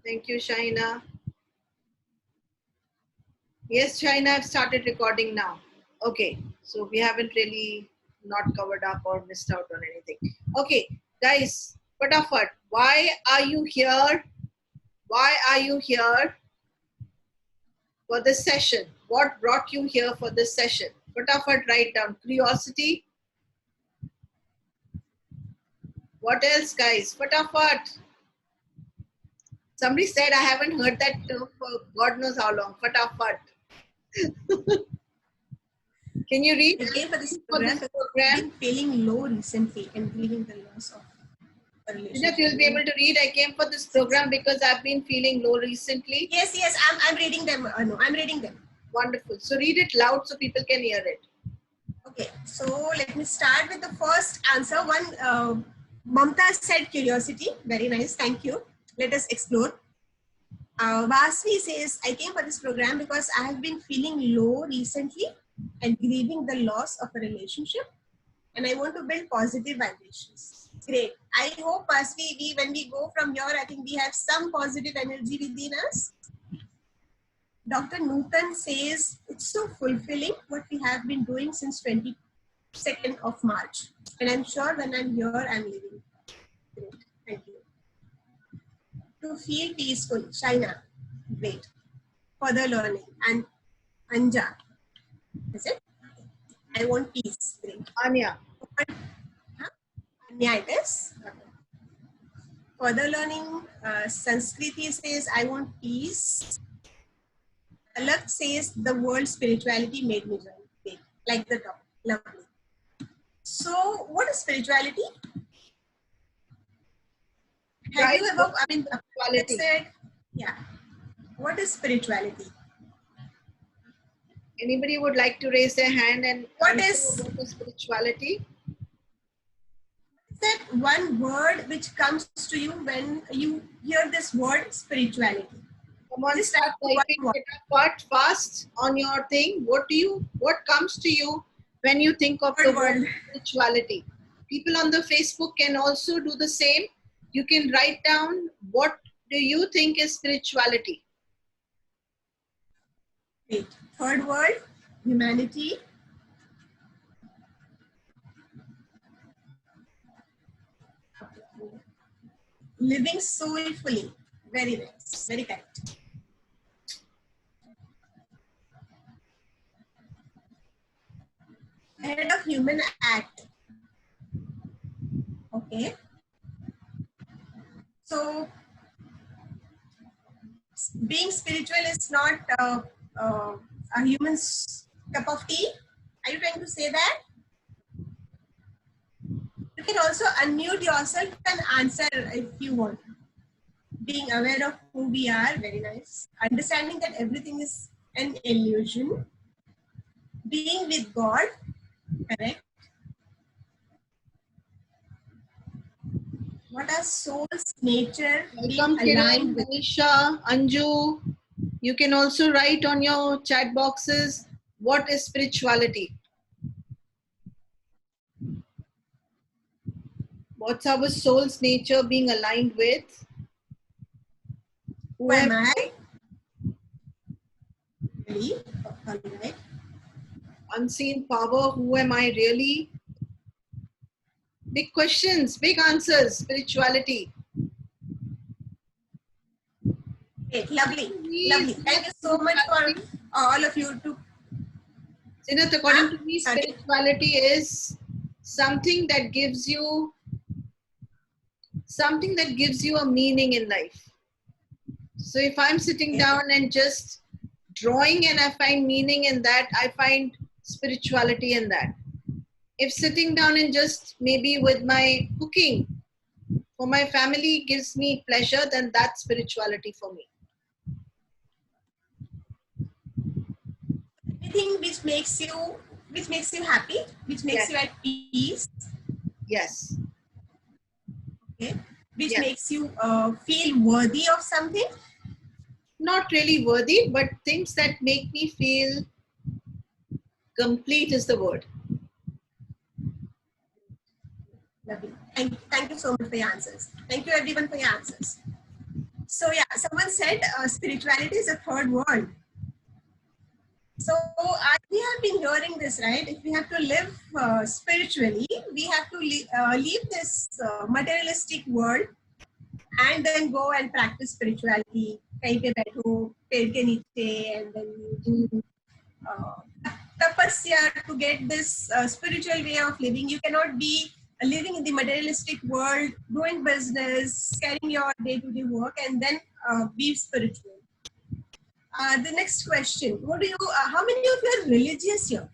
Thank you, Shaina. Yes, Shaina, I've started recording now. Okay, so we haven't really not covered up or missed out on anything. Okay, guys, fatafat, why are you here? Why are you here for this session? What brought you here for this session? Fatafat, write down. Curiosity. What else, guys? Fatafat. Somebody said I haven't heard that term for God knows how long. Fatafat. Can you read? Again, for this program, I've been feeling low recently and grieving the loss of a relationship. You'll be able to read. I came for this program because I've been feeling low recently. Yes, I'm reading them. No, I'm reading them. Wonderful. So read it loud so people can hear it. Okay, so let me start with the first answer. One, Mamta said curiosity. Very nice. Thank you. Let us explore. Vasvi says, I came for this program because I have been feeling low recently and grieving the loss of a relationship, and I want to build positive vibrations. Great. I hope, Vasvi, when we go from here, I think we have some positive energy within us. Dr. Newton says, it's so fulfilling what we have been doing since 22nd of March. And I'm sure when I'm here, I'm living. Great. Thank you. To feel peaceful, Shaina. Great. Further learning. And Anja. Is it? I want peace. Great. Anya. Huh? Anya it is. Further learning. Sanskriti says, I want peace. Alak says, the word spirituality made me join. Great. Like the top. Lovely. So, what is spirituality? Have you ever, I mean, said, yeah. What is spirituality? Anybody would like to raise their hand and what is spirituality? Is that one word which comes to you when you hear this word spirituality? Come on, start typing it up fast on your thing. What comes to you when you think of the word spirituality? People on the Facebook can also do the same. You can write down what do you think is spirituality. Great. Third word, humanity. Living soulfully. Very nice. Very correct. Head of human act. Okay. So, being spiritual is not a human's cup of tea. Are you trying to say that? You can also unmute yourself and answer if you want. Being aware of who we are, very nice. Understanding that everything is an illusion. Being with God, correct. What are soul's nature? Welcome, Kiran, Manisha, Anju. You can also write on your chat boxes, what is spirituality? What's our soul's nature being aligned with? Who am I? Really? All right. Unseen power, who am I really? Big questions, big answers, spirituality. Great, lovely, lovely. Thank you so much for all of you to. Zeenat, according to me, spirituality is something that gives you a meaning in life. So if I'm sitting down and just drawing and I find meaning in that, I find spirituality in that. If sitting down and just maybe with my cooking for my family gives me pleasure, then that's spirituality for me. Anything which makes you happy, which makes you at peace. Yes. Okay. Which makes you feel worthy of something. Not really worthy, but things that make me feel complete is the word. Lovely. Thank you so much for your answers. Thank you everyone for your answers. So yeah, someone said spirituality is a third world. So we have been hearing this, right? If we have to live spiritually, we have to leave this materialistic world and then go and practice spirituality. Kahin pe baitho, ped ke niche, and then you do tapasya to get this spiritual way of living. You cannot be living in the materialistic world, doing business, carrying your day-to-day work, and then be spiritual. The next question: what do you? How many of you are religious here?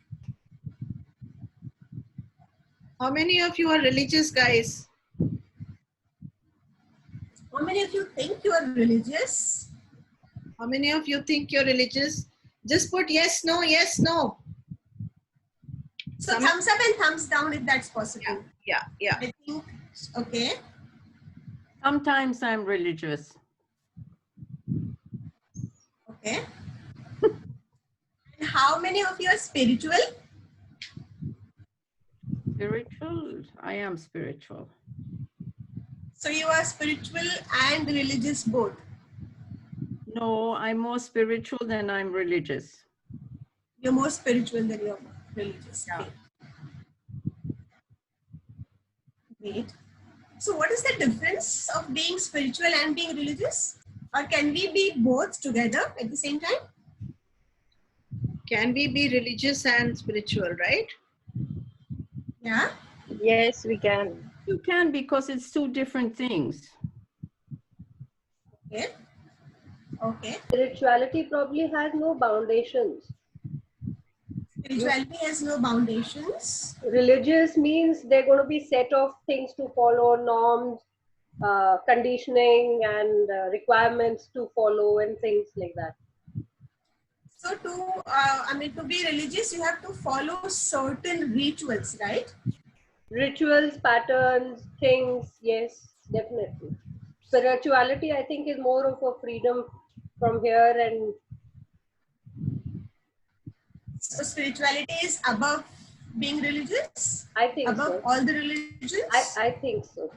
How many of you are religious, guys? How many of you think you are religious? How many of you think you're religious? Just put yes, no, yes, no. So thumbs up and thumbs down if that's possible. Yeah. I think, okay. Sometimes I'm religious. Okay. And how many of you are spiritual? Spiritual? I am spiritual. So you are spiritual and religious both? No, I'm more spiritual than I'm religious. You're more spiritual than you're religious. Yeah. Great. So what is the difference of being spiritual and being religious? Or can we be both together at the same time? Can we be religious and spiritual, right? Yeah. Yes, we can. You can, because it's two different things. Okay. Okay. Spirituality probably has no foundations. Spirituality has no foundations. Religious means they're going to be set of things to follow, norms, conditioning and requirements to follow and things like that. So to be religious, you have to follow certain rituals, right? Rituals, patterns, things, yes, definitely. Spirituality, I think, is more of a freedom from here, and so spirituality is above being religious? I think above so. all the religions? I think so.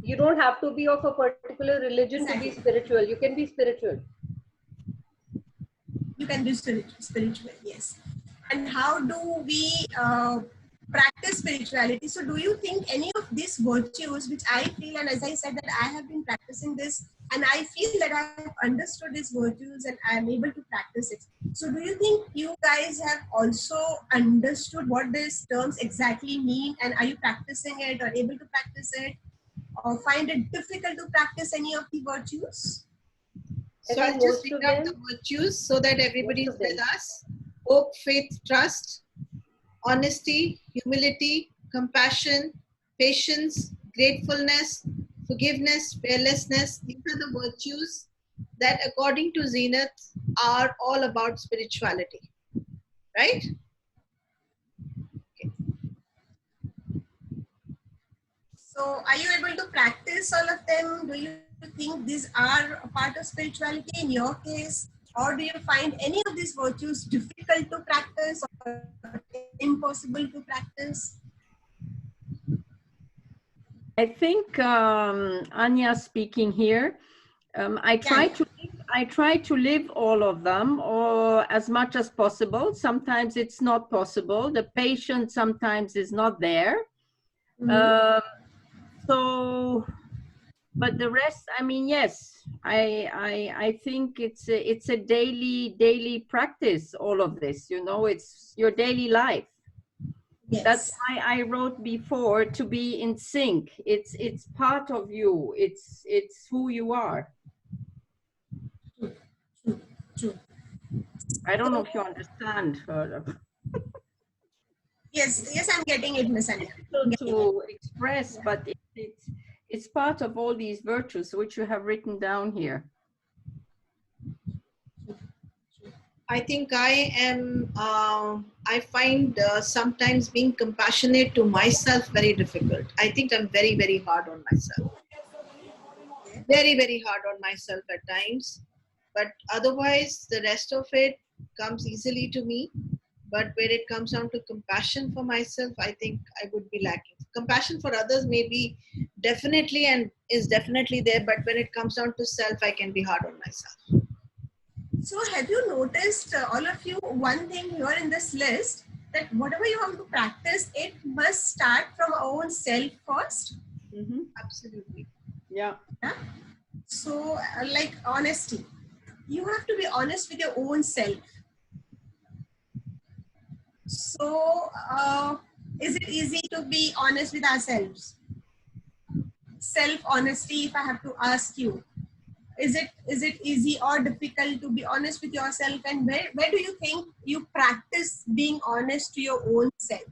You don't have to be of a particular religion to be spiritual. You can be spiritual. You can be spiritual, yes. And how do we practice spirituality? So do you think any of these virtues, which I feel, and as I said, that I have been practicing this, and I feel that I have understood these virtues and I am able to practice it. So do you think you guys have also understood what these terms exactly mean, and are you practicing it or able to practice it, or find it difficult to practice any of the virtues? So I'll just read out the virtues so that everybody is with us. Hope, faith, trust, honesty, humility, compassion, patience, gratefulness, forgiveness, fearlessness. These are the virtues that, according to Zeenat, are all about spirituality. Right? Okay. So are you able to practice all of them? Do you think these are a part of spirituality in your case? Or do you find any of these virtues difficult to practice or impossible to practice? I think Anya speaking here. I try to live all of them, or as much as possible. Sometimes it's not possible. The patient sometimes is not there. But the rest, I mean, yes, I think it's a daily practice. All of this, you know, it's your daily life. Yes. That's why I wrote before, to be in sync. It's part of you. It's who you are. True. I don't know if you understand. Yes, I'm getting it, Miss Anya. To express, but it's part of all these virtues which you have written down here. I think I am, I find sometimes being compassionate to myself very difficult. I think I'm very, very hard on myself. Very, very hard on myself at times. But otherwise, the rest of it comes easily to me. But when it comes down to compassion for myself, I think I would be lacking. compassion for others may be definitely and is definitely there, but when it comes down to self, I can be hard on myself. So have you noticed, all of you, one thing here in this list, that whatever you have to practice, it must start from our own self first? Mm-hmm. Absolutely. Yeah. Yeah? So like honesty, you have to be honest with your own self. So is it easy to be honest with ourselves? Self-honesty, if I have to ask you, is it easy or difficult to be honest with yourself, and where do you think you practice being honest to your own self?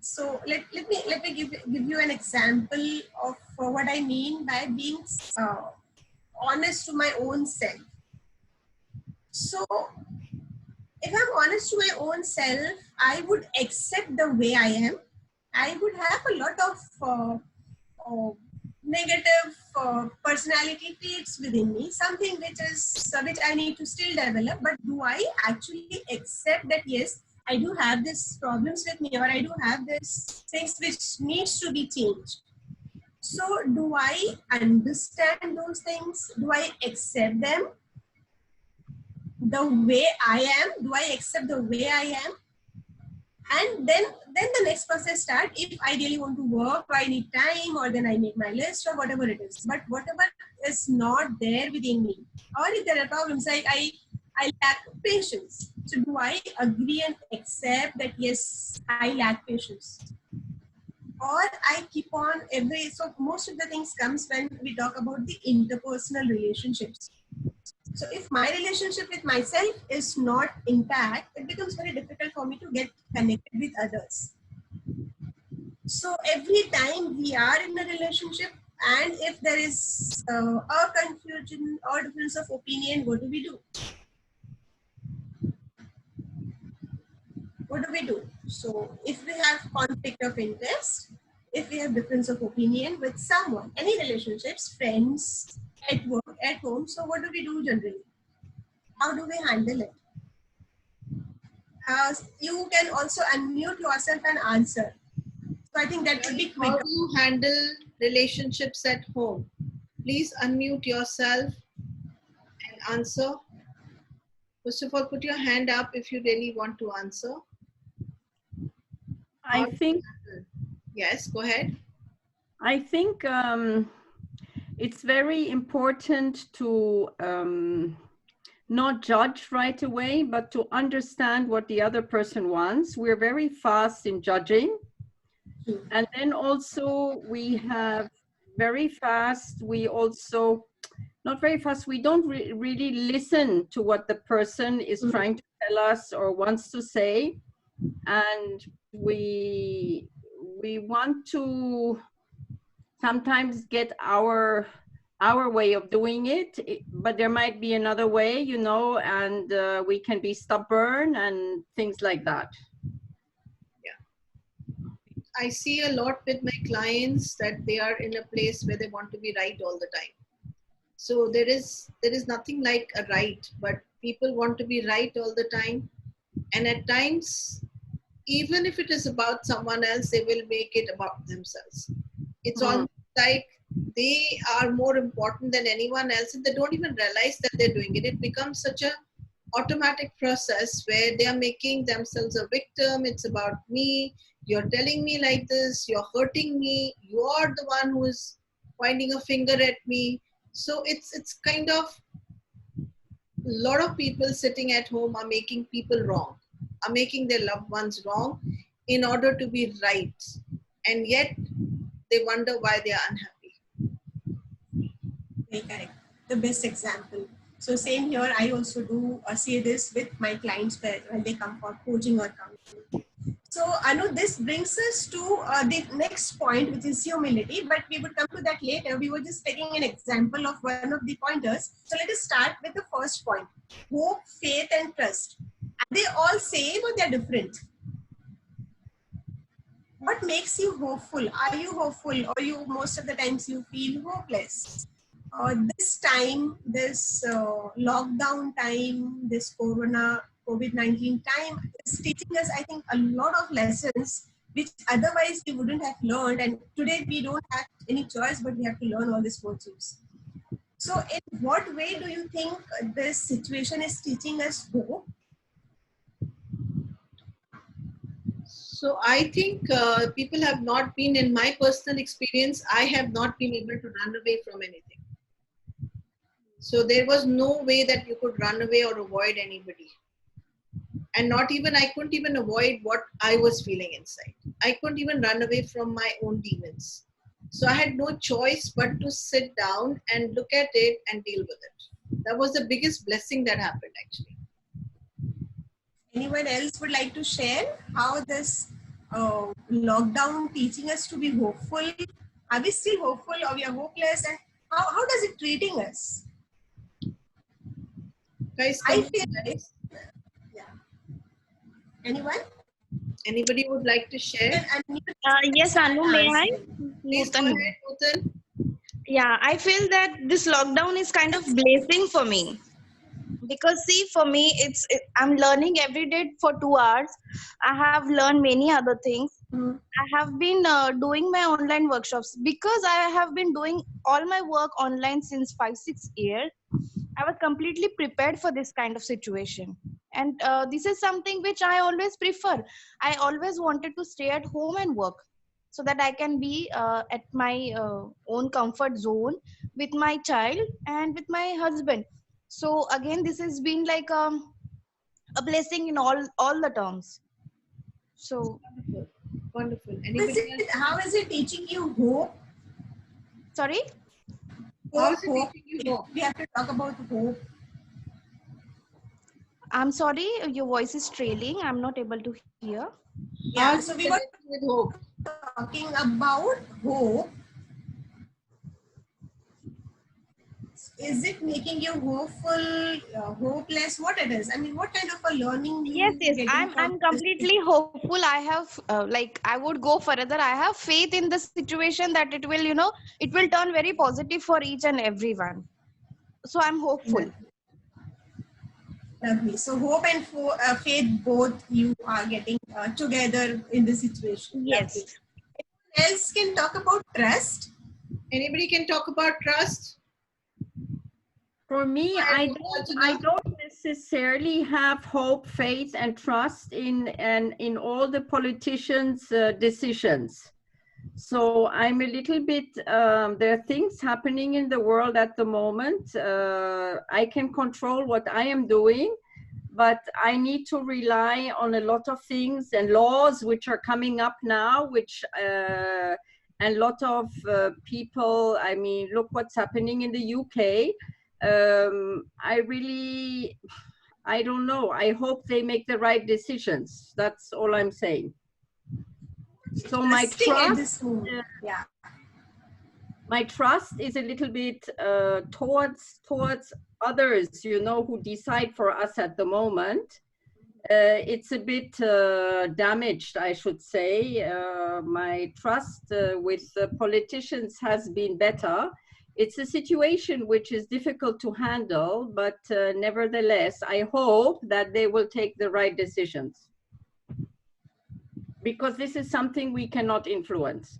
So let me give you an example of what I mean by being honest to my own self. So if I'm honest to my own self, I would accept the way I am. I would have a lot of negative personality traits within me, something which I need to still develop. But do I actually accept that yes, I do have these problems with me, or I do have these things which needs to be changed? So do I understand those things? Do I accept them the way I am? Do I accept the way I am? And then the next process start. If I really want to work, I need time, or then I make my list or whatever it is. But whatever is not there within me, or if there are problems like I lack patience. So do I agree and accept that yes, I lack patience? Or I keep on so most of the things comes when we talk about the interpersonal relationships. So if my relationship with myself is not intact, it becomes very difficult for me to get connected with others. So every time we are in a relationship, and if there is a confusion or difference of opinion, what do we do? What do we do? So if we have conflict of interest, if we have difference of opinion with someone, any relationships, friends, at work, at home, so what do we do generally? How do we handle it? You can also unmute yourself and answer. So I think that would be quick. How do you handle relationships at home? Please unmute yourself and answer. First of all, put your hand up if you really want to answer. I think. Yes, go ahead. I think it's very important to not judge right away, but to understand what the other person wants. We're very fast in judging. And then also we have very fast, we also, not very fast, we don't really listen to what the person is trying to tell us or wants to say. And we want to sometimes get our way of doing it, but there might be another way, you know, and we can be stubborn and things like that. Yeah. I see a lot with my clients that they are in a place where they want to be right all the time. So there is nothing like a right, but people want to be right all the time. And at times, even if it is about someone else, they will make it about themselves. It's almost like they are more important than anyone else, and they don't even realize that they're doing it. It becomes such a automatic process where they are making themselves a victim. It's about me. You're telling me like this. You're hurting me. You're the one who is pointing a finger at me. So it's kind of a lot of people sitting at home are making people wrong, are making their loved ones wrong in order to be right. And yet they wonder why they are unhappy. Very correct. The best example. So same here, I also do see this with my clients when they come for coaching or counseling. So Anu, this brings us to the next point, which is humility, but we would come to that later. We were just taking an example of one of the pointers. So let us start with the first point: hope, faith, and trust. Are they all same or they're different? What makes you hopeful? Are you hopeful, or you most of the times you feel hopeless? This time, this lockdown time, this corona COVID-19 time is teaching us, I think, a lot of lessons which otherwise we wouldn't have learned. And today we don't have any choice, but we have to learn all these virtues. So in what way do you think this situation is teaching us hope? So I think people have not been, in my personal experience, I have not been able to run away from anything. So there was no way that you could run away or avoid anybody. And not even, I couldn't even avoid what I was feeling inside. I couldn't even run away from my own demons. So I had no choice but to sit down and look at it and deal with it. That was the biggest blessing that happened actually. Anyone else would like to share how this lockdown teaching us to be hopeful? Are we still hopeful or we are hopeless? And how does it treating us? Guys, I come feel on, guys. Yeah. Anyone? Anybody would like to share? Yes, Anu, may I? Please go Nutan. ahead, Nutan. Yeah, I feel that this lockdown is kind of blessing for me. Because see, for me, I'm learning every day for 2 hours. I have learned many other things. I have been doing my online workshops because I have been doing all my work online since 5-6 years. I was completely prepared for this kind of situation. And this is something which I always prefer. I always wanted to stay at home and work so that I can be at my own comfort zone with my child and with my husband. So again, this has been like a blessing in all the terms. So Wonderful. Wonderful. Anybody else? How is it teaching you hope? sorry. How is it Hope. teaching you hope? We have to talk about hope. I'm sorry, your voice is trailing. I'm not able to hear. Yeah, How so is we it were connected with hope? talking about hope. Is it making you hopeful, hopeless? What it is? I mean, what kind of a learning Yes, you yes. getting from I'm this? completely hopeful. I have like I would go further. I have faith in the situation that it will, it will turn very positive for each and everyone. So I'm hopeful. Lovely. So hope and faith, both you are getting together in this situation. Lovely. Yes. Anyone else can talk about trust? Anybody can talk about trust? For me, I don't necessarily have hope, faith, and trust in all the politicians' decisions. So I'm a little bit, there are things happening in the world at the moment. I can control what I am doing, but I need to rely on a lot of things and laws which are coming up now, which, and a lot of people, I mean, look what's happening in the UK. I don't know. I hope they make the right decisions. That's all I'm saying. So my trust, my trust is a little bit towards others, who decide for us at the moment. It's a bit damaged, I should say. My trust with politicians has been better. It's a situation which is difficult to handle, but nevertheless, I hope that they will take the right decisions. Because this is something we cannot influence.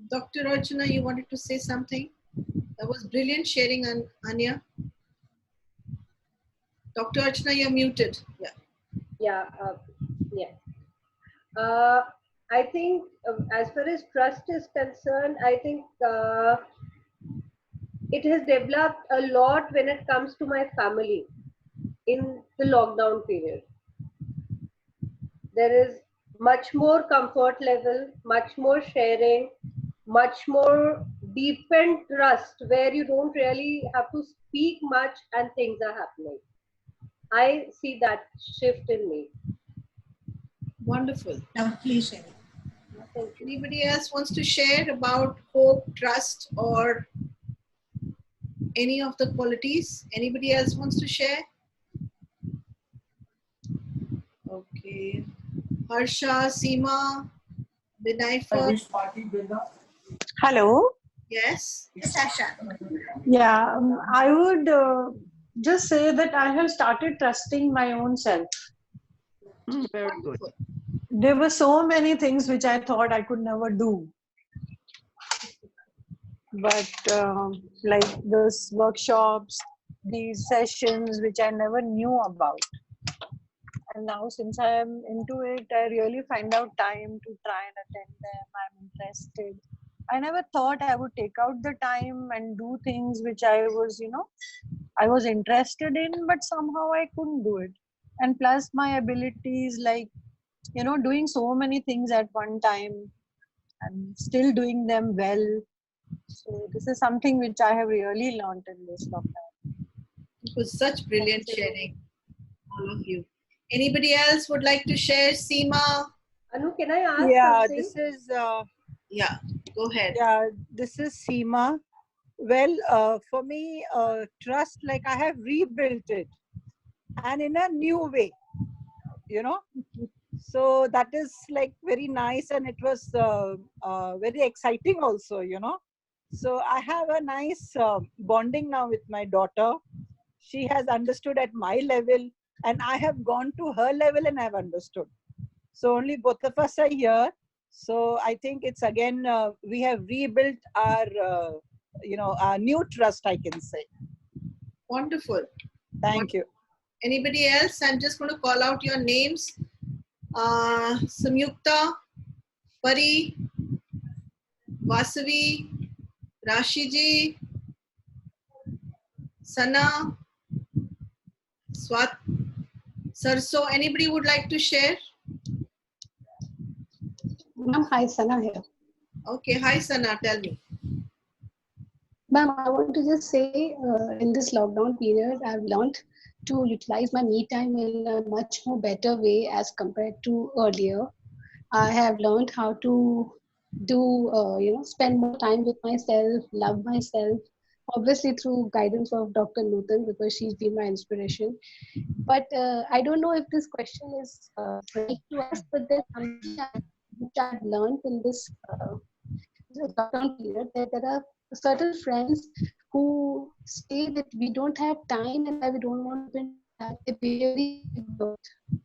Dr. Archana, you wanted to say something? That was brilliant sharing, Anya. Dr. Archana, you're muted. Yeah. I think as far as trust is concerned, I think it has developed a lot when it comes to my family in the lockdown period. There is much more comfort level, much more sharing, much more deepened trust where you don't really have to speak much and things are happening. I see that shift in me. Wonderful. Please share. Anybody else wants to share about hope, trust, or any of the qualities? Anybody else wants to share? Okay. Harsha, Seema, Binayfa. Hello. Yes. Sasha. Yeah, I would just say that I have started trusting my own self. Very good. Wonderful. There were so many things which I thought I could never do. But like those workshops, these sessions which I never knew about. And now since I am into it, I really find out time to try and attend them. I'm interested. I never thought I would take out the time and do things which I was, I was interested in, but somehow I couldn't do it. And plus my abilities, like, doing so many things at one time and still doing them well. So this is something which I have really learned in this lockdown. It was such brilliant sharing, all of you. Anybody else would like to share? Seema? Anu, can I ask Yeah, something? this is Yeah, go ahead. yeah, this is Seema. Well, for me, trust, like I have rebuilt it, and in a new way, you know. So that is like very nice, and it was very exciting also, you know. So I have a nice bonding now with my daughter. She has understood at my level, and I have gone to her level and I've understood. So only both of us are here. So I think it's again we have rebuilt our our new trust, I can say. Wonderful. Thank you. Anybody else? I'm just going to call out your names. Samyukta, Pari, Vasavi, Rashiji, Sana, Swat, Sarso. Anybody would like to share? Ma'am, hi, Sana here. Okay, hi Sana, tell me. Ma'am, I want to just say in this lockdown period, I've learned to utilize my me time in a much more better way as compared to earlier. I have learned how to do, spend more time with myself, love myself, obviously through guidance of Dr. Nutan because she's been my inspiration. But I don't know if this question is right to ask, but there's something which I've learned in this lockdown period that there are certain friends who say that we don't have time and that we don't want to spend time. They behave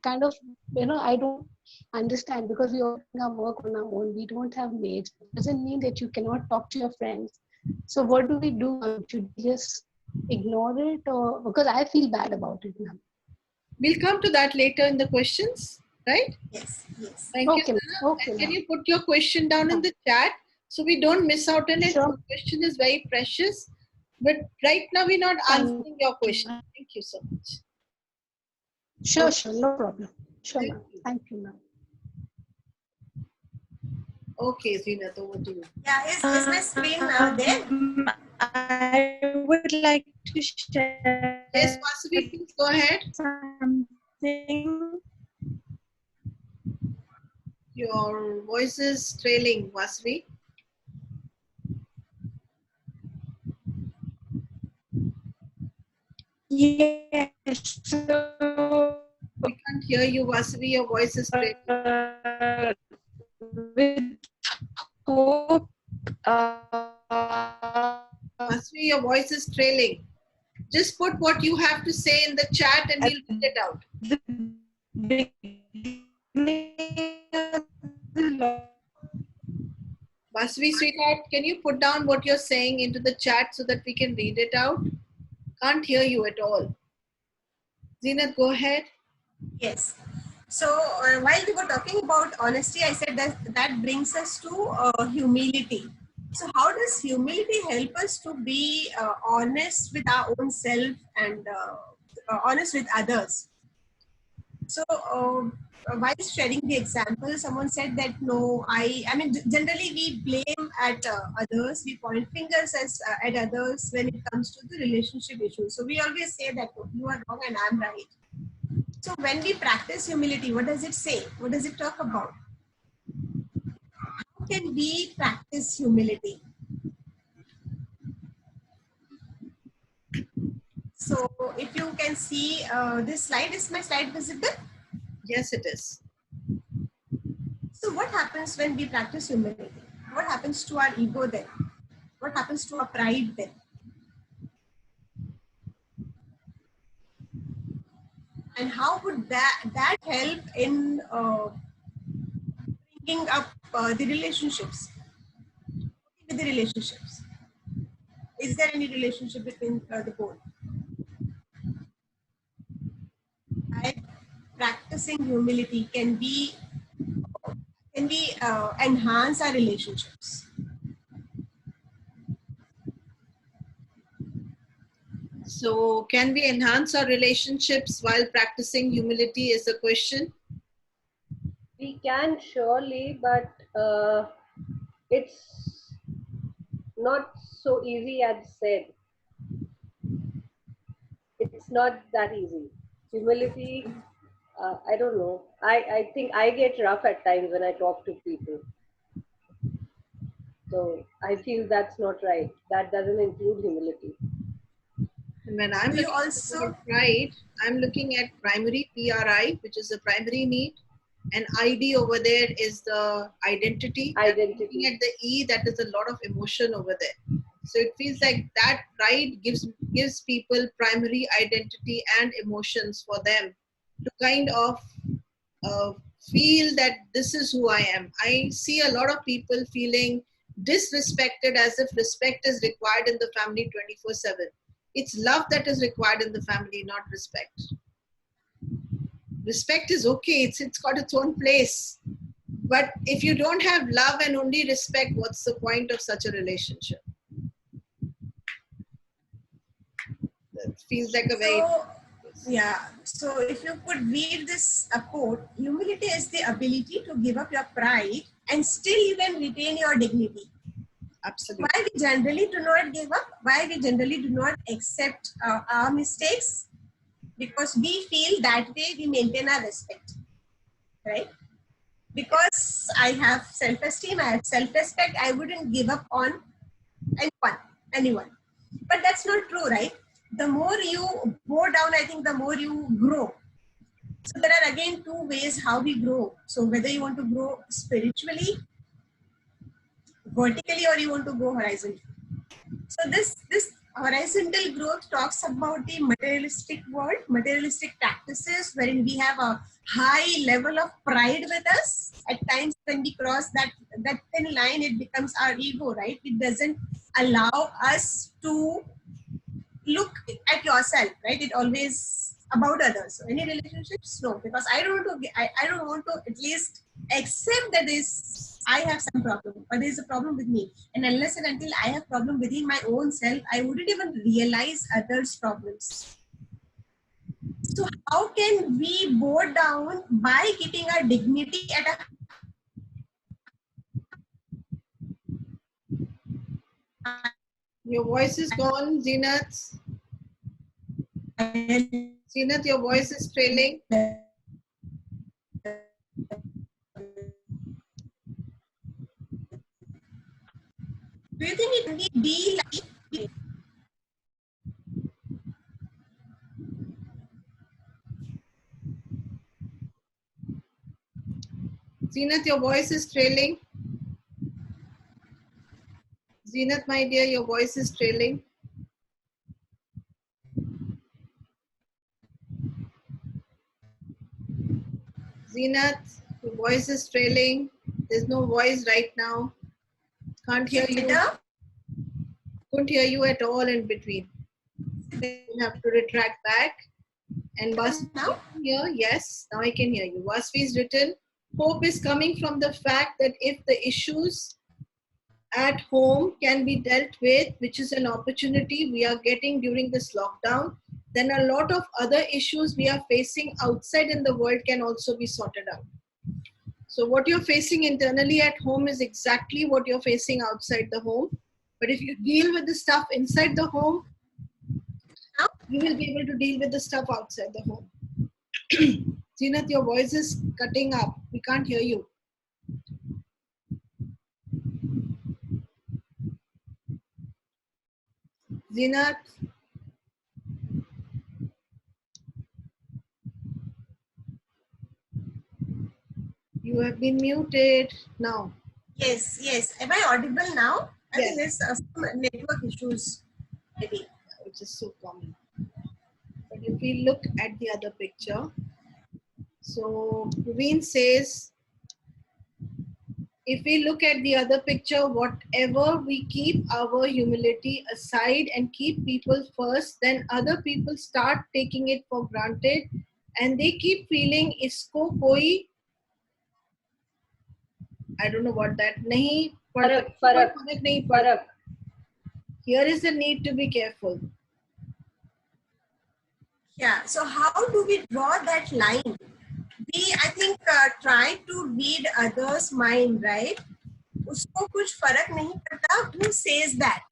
kind of, I don't understand because we all doing our work on our own. We don't have mates. It doesn't mean that you cannot talk to your friends. So what do we do? Should we just ignore it, or because I feel bad about it now? We'll come to that later in the questions, right? Yes, yes. Thank Okay, you, Sana. okay, And can ma'am. you put your question down in the chat so we don't miss out on it? Sure. The question is very precious, but right now we're not answering your question. Thank you so much. Sure, sure, no problem. Sure, Thank ma'am. you. Thank you, ma'am. Okay, Zeenat, over to you. Yeah, is my screen there? I would like to share Yes, Vasavi, please go ahead. something. Your voice is trailing, Vasavi. Yes. So, We can't hear you, Vasavi. Your voice is trailing. with hope, Vasavi, your voice is trailing. Just put what you have to say in the chat and we'll read it out. the beginning of the Vasavi, sweetheart, can you put down what you're saying into the chat so that we can read it out? Can't hear you at all. Zeenat, go ahead. Yes. So while we were talking about honesty, I said that brings us to humility. So how does humility help us to be honest with our own self and honest with others? So while sharing the example, someone said that no, I mean generally we blame at others, we point fingers at others when it comes to the relationship issues. So we always say that you are wrong and I'm right. So when we practice humility, what does it say? What does it talk about? How can we practice humility? So if you can see this slide, is my slide visible? Yes, it is. So what happens when we practice humility? What happens to our ego then? What happens to our pride then? And how would that help in bringing up the relationships? With the relationships, is there any relationship between the both? By practicing humility, can we enhance our relationships? So can we enhance our relationships while practicing humility is the question. We can surely, but it's not so easy as said. It's not that easy. Humility, I don't know. I think I get rough at times when I talk to people. So I feel that's not right. That doesn't include humility. When I'm We looking also at pride, I'm looking at primary PRI, which is the primary need, and ID over there is the identity. Looking at the E, that is a lot of emotion over there. So it feels like that pride gives people primary identity and emotions for them to kind of feel that this is who I am. I see a lot of people feeling disrespected as if respect is required in the family 24/7. It's love that is required in the family, not respect. Respect is okay, it's got its own place. But if you don't have love and only respect, what's the point of such a relationship? That feels like a very... Yeah, so if you could read this quote, humility is the ability to give up your pride and still you can retain your dignity. Absolutely. Why we generally do not give up? Why we generally do not accept our mistakes? Because we feel that way we maintain our respect, right? Because I have self-esteem, I have self-respect, I wouldn't give up on anyone. But that's not true, right? The more you go down, I think the more you grow. So there are again two ways how we grow. So whether you want to grow spiritually, vertically, or you want to go horizontally. So this horizontal growth talks about the materialistic world, materialistic practices, wherein we have a high level of pride with us. At times when we cross that thin line, it becomes our ego, right? It doesn't allow us to look at yourself, right? It always about others. So any relationships, no, because I don't want to at least accept that I have some problem or there is a problem with me, and unless and until I have problem within my own self, I wouldn't even realize others' problems. So how can we bow down by keeping our dignity at a... Your voice is gone, Zeenat. Zeenat, your voice is trailing. Do you think it can be like... Zeenat, your voice is trailing. Zeenat, my dear, your voice is trailing. Zeenat, your voice is trailing. There's no voice right now. Can't hear you. Couldn't hear you at all in between. You have to retract back. And Vasvi here, yes, now I can hear you. Vasvi's written, hope is coming from the fact that if the issues at home can be dealt with, which is an opportunity we are getting during this lockdown, then a lot of other issues we are facing outside in the world can also be sorted out. So what you're facing internally at home is exactly what you're facing outside the home. But if you deal with the stuff inside the home, you will be able to deal with the stuff outside the home. Zeenat, your voice is cutting up. We can't hear you. Zeenat. You have been muted now. Yes, yes. Am I audible now? I Yes. think there's some network issues, maybe. Which is so common. But if we look at the other picture, so Praveen says, if we look at the other picture, whatever we keep our humility aside and keep people first, then other people start taking it for granted and they keep feeling isko koi, I don't know what that, nahi padta, Farak, koi farak, farak nahi padta. farak. Here is the need to be careful. Yeah. So how do we draw that line? We, I think, try to read others' mind, right? उसको कुछ फर्क नहीं पड़ता. Who says that?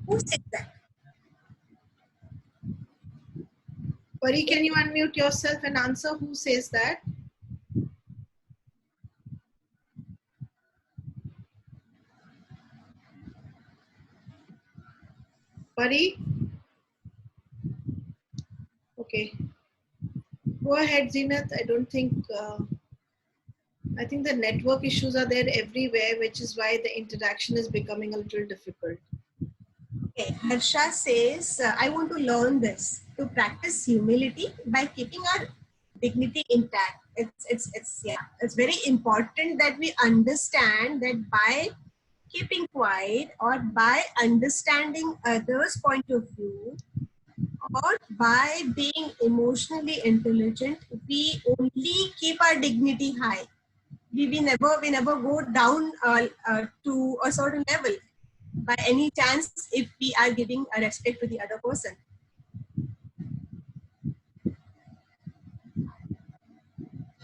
Who says that? Pari, can you unmute yourself and answer who says that? Pari? Okay. Go ahead, Zeenat. I think the network issues are there everywhere, which is why the interaction is becoming a little difficult. Okay. Harsha says, I want to learn this, to practice humility by keeping our dignity intact. It's very important that we understand that by keeping quiet or by understanding others' point of view or by being emotionally intelligent, we only keep our dignity high. We never go down to a certain level by any chance if we are giving a respect to the other person.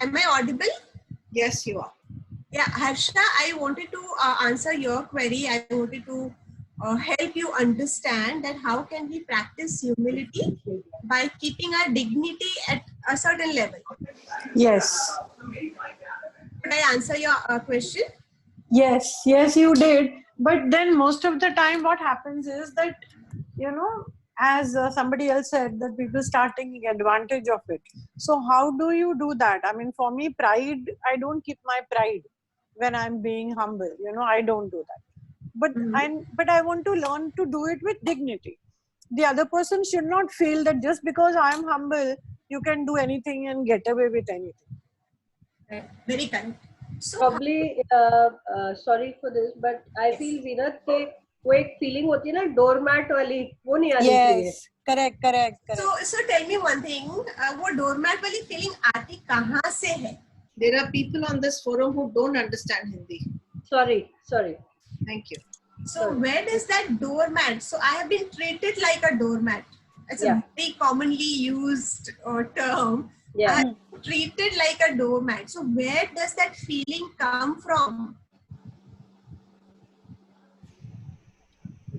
Am I audible? Yes, you are. Yeah, Harsha, I wanted to answer your query. I wanted to help you understand that how can we practice humility by keeping our dignity at a certain level. Yes. Did I answer your question? Yes, yes, you did. But then most of the time, what happens is that, you know, as somebody else said, that people start taking advantage of it. So, how do you do that? I mean, for me, pride, I don't keep my pride when I'm being humble. You know, I don't do that. But I want to learn to do it with dignity. The other person should not feel that just because I am humble, you can do anything and get away with anything. Right. Very correct. So, Probably, sorry for this, but I feel Zeenat के वो एक feeling होती है ना doormat वाली, वो नहीं आनी चाहिए. Yes, correct. so tell me one thing. वो doormat वाली feeling आती कहाँ से है? There are people on this forum who don't understand Hindi. Sorry. Thank you. So where does that doormat? So I have been treated like a doormat. It's Yeah. a very commonly used term. Yeah. I have been treated like a doormat. So where does that feeling come from?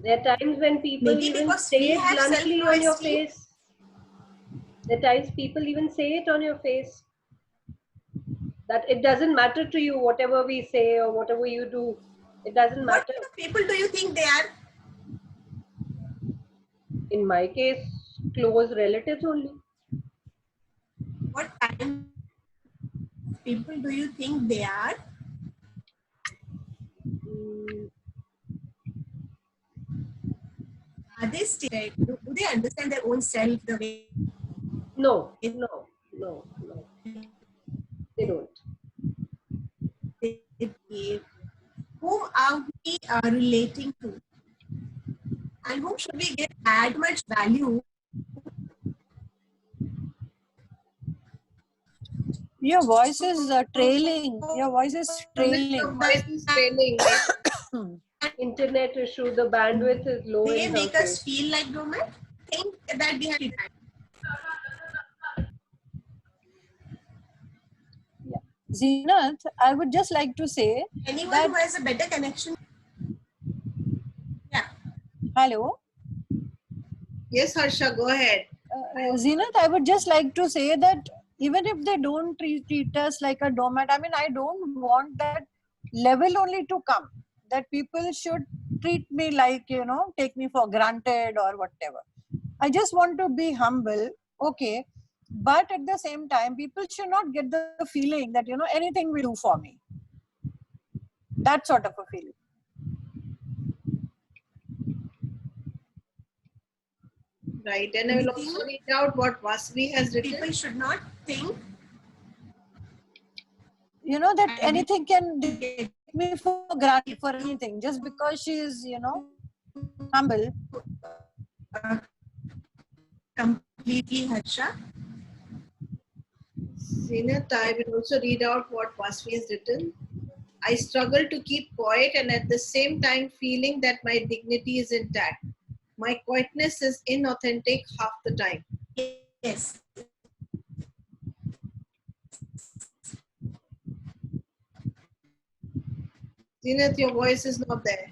There are times when people Maybe even because say we it have bluntly on your self-esteem. face. There are times people even say it on your face. That it doesn't matter to you whatever we say or whatever you do. It doesn't What matter. kind of people do you think they are? In my case, close relatives only. What kind of people do you think they are? Are they still? Do they understand their own self the way? No. They don't. They behave? Whom are we relating to? And whom should we give that much value? Your voice is trailing. Your voice is trailing. Your voice is trailing. Internet issue, the bandwidth is low They in make her us case. feel like doormat. Think that we have to. Zeenat, I would just like to say Anyone that, who has a better connection. Yeah. hello. Yes, Harsha, go ahead. Zeenat, I would just like to say that even if they don't treat us like a doormat, I mean, I don't want that level only to come. That people should treat me like, you know, take me for granted or whatever. I just want to be humble, okay. But at the same time, people should not get the feeling that, you know, anything will do for me. That sort of a feeling. Right, and I will also read out what Vasvi has written. People should not think, you know, that anything can take me for granted for anything just because she is, you know, humble. completely Harsha. Zeenat, I will also read out what Vasvi has written. I struggle to keep quiet and at the same time feeling that my dignity is intact. My quietness is inauthentic half the time. Yes. Zeenat, your voice is not there.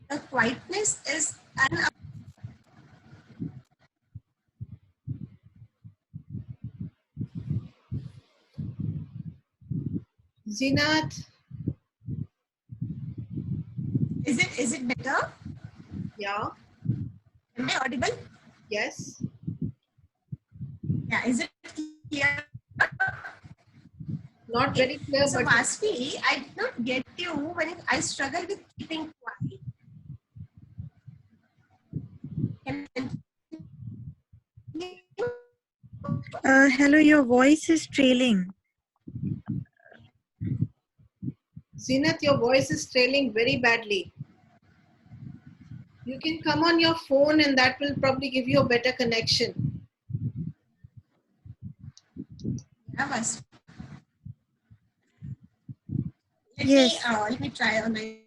The quietness is an Zeenat, is it better? yeah, Am I audible? yes. Yeah, is it clear? Not very clear, So but Vasvi, I did not get you when I struggle with keeping quiet. Can I continue? Hello, your voice is trailing. Zeenat, your voice is trailing very badly. You can come on your phone and that will probably give you a better connection. Yeah, Vasvi. Yes. Let me try on my.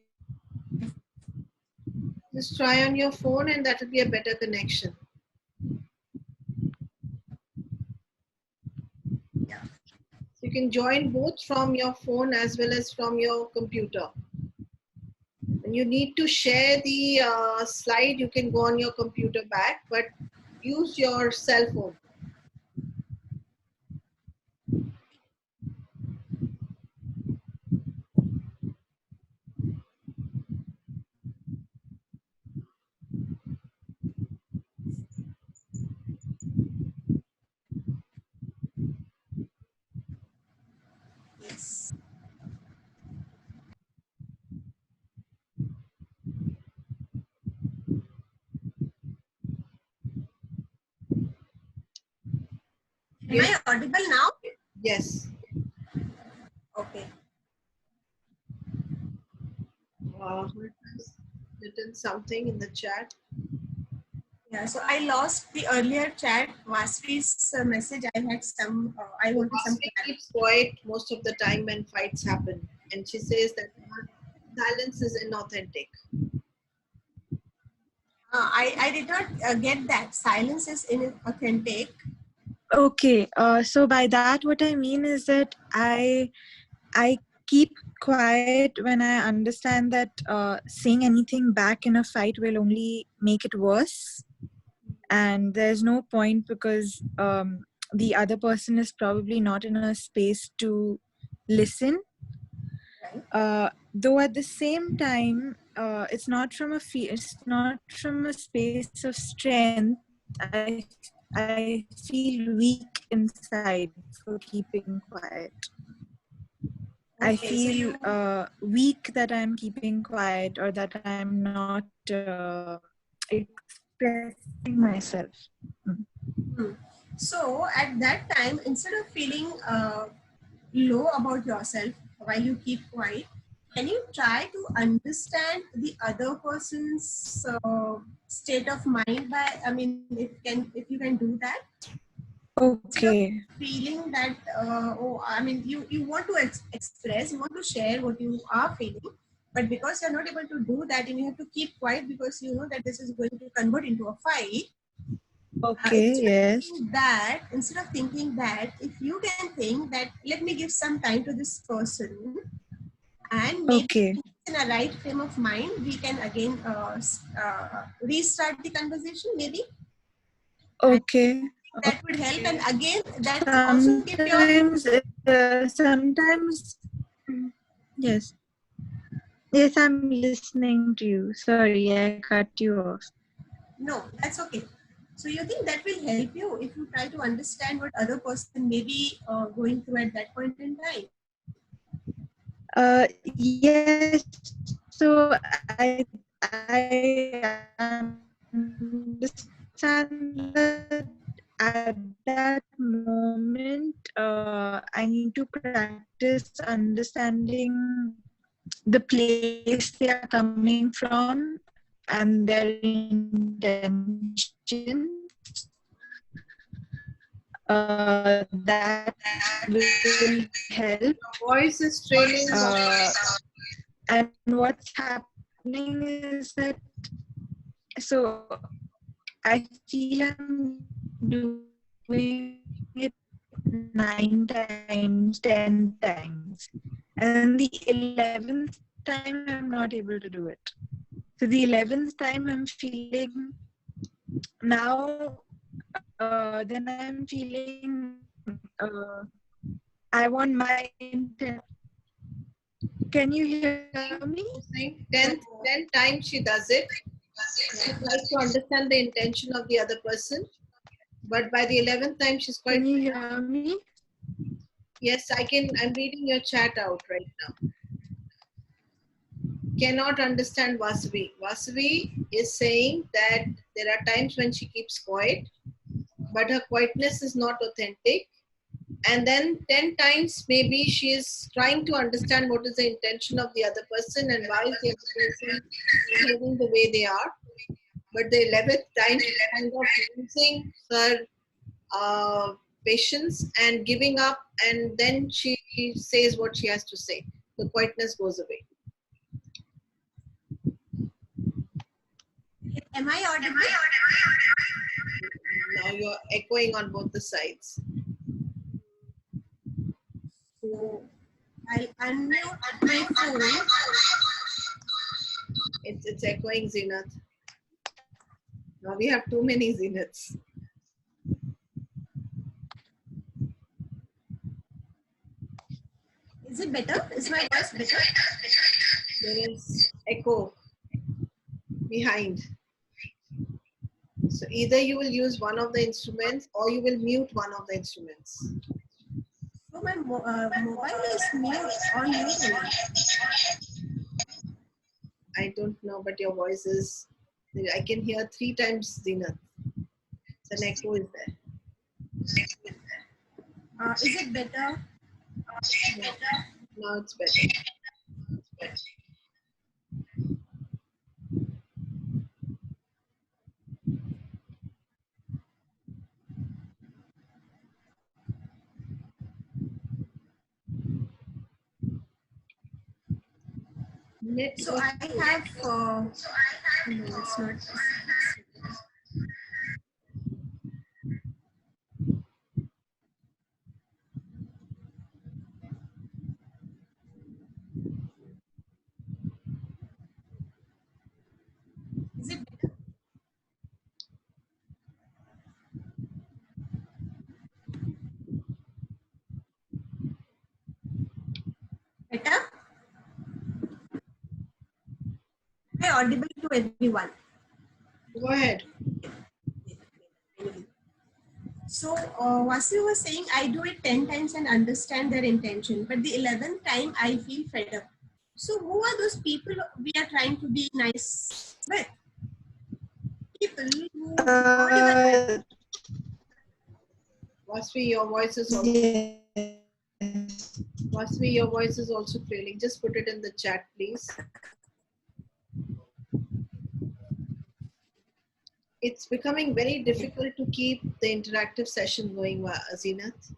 Just try on your phone and that will be a better connection. Yeah. You can join both from your phone as well as from your computer. When you need to share the slide, you can go on your computer back, but use your cell phone. Yes. Am I audible now? Yes. Okay. Written something in the chat. Yeah, so I lost the earlier chat. Vasvi's message. I had some. I wanted some. Vasvi keeps quiet most of the time when fights happen, and she says that silence is inauthentic. I did not get that. Silence is inauthentic. Okay. So by that, what I mean is that I keep quiet when I understand that saying anything back in a fight will only make it worse, and there's no point because the other person is probably not in a space to listen. Though at the same time, it's not from a space of strength. I feel weak inside for keeping quiet. I feel weak that I'm keeping quiet or that I'm not expressing myself. So at that time, instead of feeling low about yourself while you keep quiet, can you try to understand the other person's state of mind by, I mean, if you can do that? Okay. Feeling that, you want to express, you want to share what you are feeling, but because you're not able to do that and you have to keep quiet because you know that this is going to convert into a fight. Okay, yes. Instead of thinking that, if you can think that, let me give some time to this person, and maybe in a right frame of mind, we can again restart the conversation, maybe. Okay. That would help, and again, that would also give your... Sometimes, yes. Yes, I'm listening to you. Sorry, I cut you off. No, that's okay. So you think that will help you if you try to understand what other person may be going through at that point in time? Yes. So I I understand that at that moment, I need to practice understanding the place they are coming from and their intentions. That will help. Voice is trailing. And what's happening is that, so I feel I'm doing it 9 times, 10 times, and the 11th time I'm not able to do it. So the 11th time I'm feeling now, then I'm feeling I want my intent. Can you hear me? 10 times she does it. She tries to understand the intention of the other person. But by the 11th time, she's quite... Can you hear me? Yes, I can. I'm reading your chat out right now. Cannot understand Vasavi. Vasavi is saying that there are times when she keeps quiet, but her quietness is not authentic. And then 10 times maybe she is trying to understand what is the intention of the other person and why is the other person behaving the way they are. But the 11th time she's kind of losing her patience and giving up, and then she says what she has to say. The quietness goes away. Am I audible? Now you're echoing on both the sides. So I'll unmute my phone. It's echoing, Zeenat. Now we have too many Zeenats. Is it better? Is my voice better? There is echo behind. So either you will use one of the instruments or you will mute one of the instruments. So my mobile is mute on mute. I don't know, but your voice is, I can hear 3 times Zeenat. The echo is there. Is it better? Now it's better. So I have, no, it's not. Is it better? Better? Am I audible to everyone? Go ahead. So Vasu was saying, I do it 10 times and understand their intention, but the 11th time I feel fed up. So who are those people we are trying to be nice with? People who not even... Vasvi, your voice is also... Vasvi, your voice is also trailing. Just put it in the chat, please. It's becoming very difficult to keep the interactive session going, Zeenat.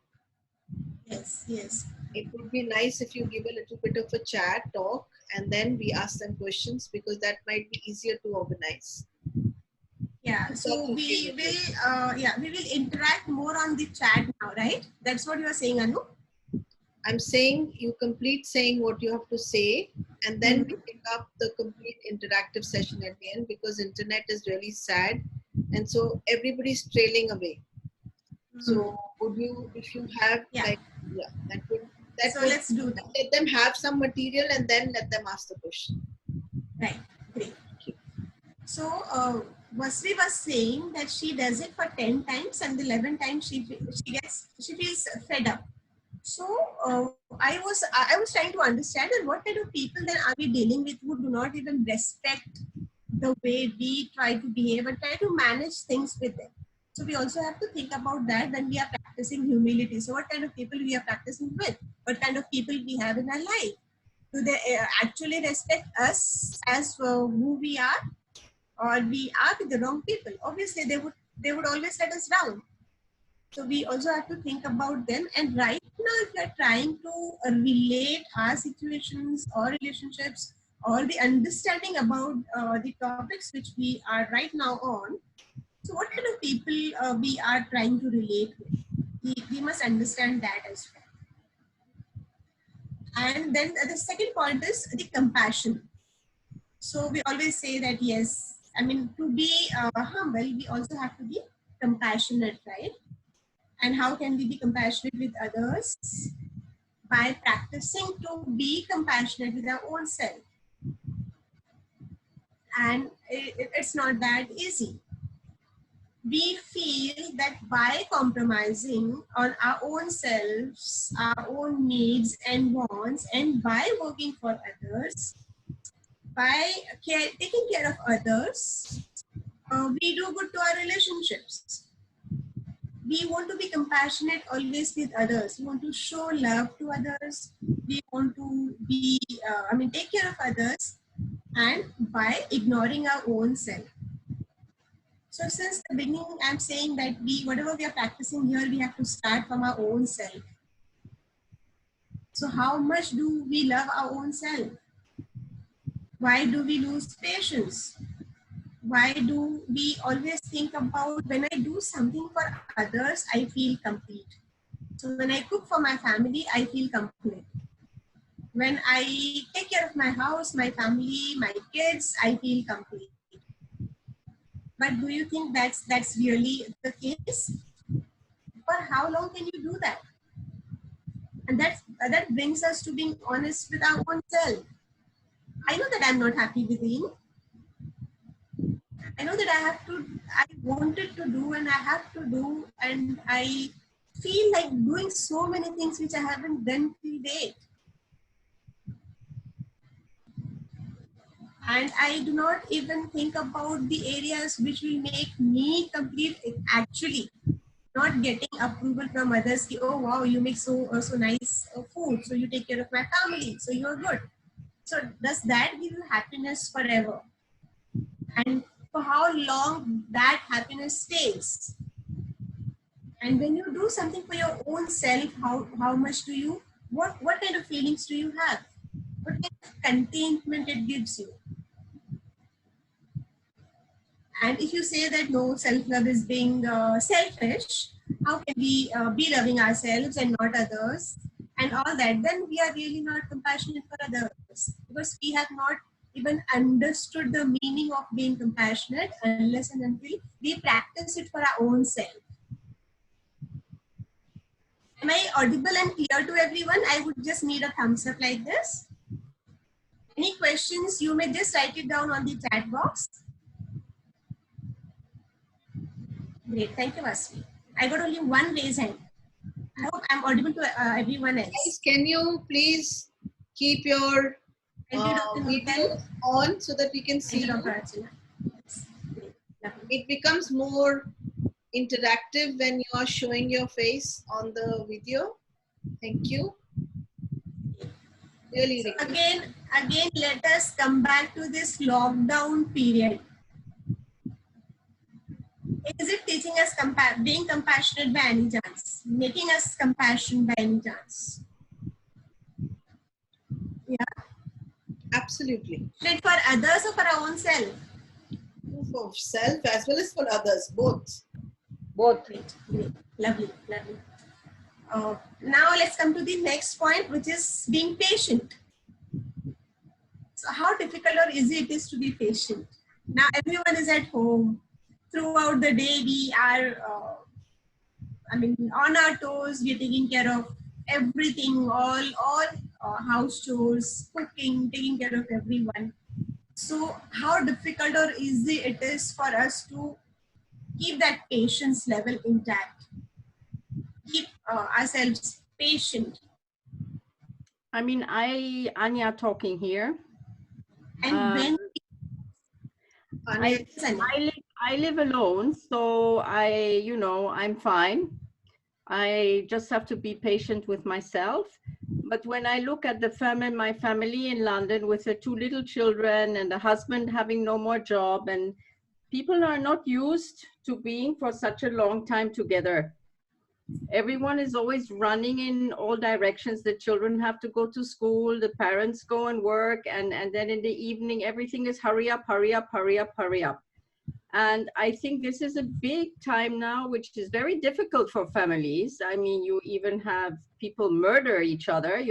Yes, yes. It would be nice if you give a little bit of a chat, talk, and then we ask them questions, because that might be easier to organize. Yeah, so we will interact more on the chat now, right? That's what you are saying, Anu? I'm saying you complete saying what you have to say, and then we pick up the complete interactive session at the end, because internet is really sad, and so everybody's trailing away. So would you, if you have like, that would, let's do that. Let them have some material and then let them ask the question. Right, great. So Vasri was saying that she does it for 10 times and the 11th time she feels fed up. So I was trying to understand, and what kind of people then are we dealing with who do not even respect the way we try to behave and try to manage things with them. So we also have to think about that when we are practicing humility. So what kind of people we are practicing with? What kind of people we have in our life? Do they actually respect us as who we are, or we are with the wrong people? Obviously, they would always let us down. So we also have to think about them. And right now, if we are trying to relate our situations or relationships or the understanding about the topics which we are right now on, so what kind of people we are trying to relate with? We must understand that as well. And then the second point is the compassion. So we always say that, yes, I mean, to be humble, we also have to be compassionate, right? And how can we be compassionate with others? By practicing to be compassionate with our own self. And it's not that easy. We feel that by compromising on our own selves, our own needs and wants, and by working for others, by taking care of others, we do good to our relationships. We want to be compassionate always with others. We want to show love to others. We want to be, take care of others, and by ignoring our own self. So since the beginning, I'm saying that whatever we are practicing here, we have to start from our own self. So how much do we love our own self? Why do we lose patience? Why do we always think about, when I do something for others, I feel complete? So when I cook for my family, I feel complete. When I take care of my house, my family, my kids, I feel complete. But do you think that's really the case? For how long can you do that? And that brings us to being honest with our own self. I know that I'm not happy within. I know that I wanted to do and I have to do, and I feel like doing so many things which I haven't done till date. And I do not even think about the areas which will make me complete actually. Not getting approval from others. Oh wow, you make so nice food, so you take care of my family, so you're good. So does that give you happiness forever? And for how long that happiness stays? And when you do something for your own self, how much do you, what kind of feelings do you have? What kind of contentment it gives you? And if you say that no, self-love is being selfish, how can we be loving ourselves and not others and all that? Then we are really not compassionate for others, because we have not even understood the meaning of being compassionate unless and until we practice it for our own self. Am I audible and clear to everyone? I would just need a thumbs up like this. Any questions, you may just write it down on the chat box. Great, thank you, Vasvi. I got only one raise hand. I hope I'm audible to everyone else. Guys, can you please keep your video on so that we can see you? It becomes more interactive when you are showing your face on the video. Thank you. Really, so again, let us come back to this lockdown period. Is it teaching us being compassionate by any chance? Making us compassionate by any chance? Yeah. Absolutely. Is it for others or for our own self? For self as well as for others, both. Both. Great. Lovely. Now let's come to the next point, which is being patient. So how difficult or easy it is to be patient? Now everyone is at home. Throughout the day, we are, on our toes. We're taking care of everything, all house chores, cooking, taking care of everyone. So how difficult or easy it is for us to keep that patience level intact, keep ourselves patient. I mean, Anya talking here. And when I live alone, so I'm fine. I just have to be patient with myself. But when I look at my family in London with the 2 little children and the husband having no more job, and people are not used to being for such a long time together. Everyone is always running in all directions. The children have to go to school, the parents go and work, and then in the evening, everything is hurry up, hurry up, hurry up, hurry up. And I think this is a big time now, which is very difficult for families. I mean, you even have people murder each other,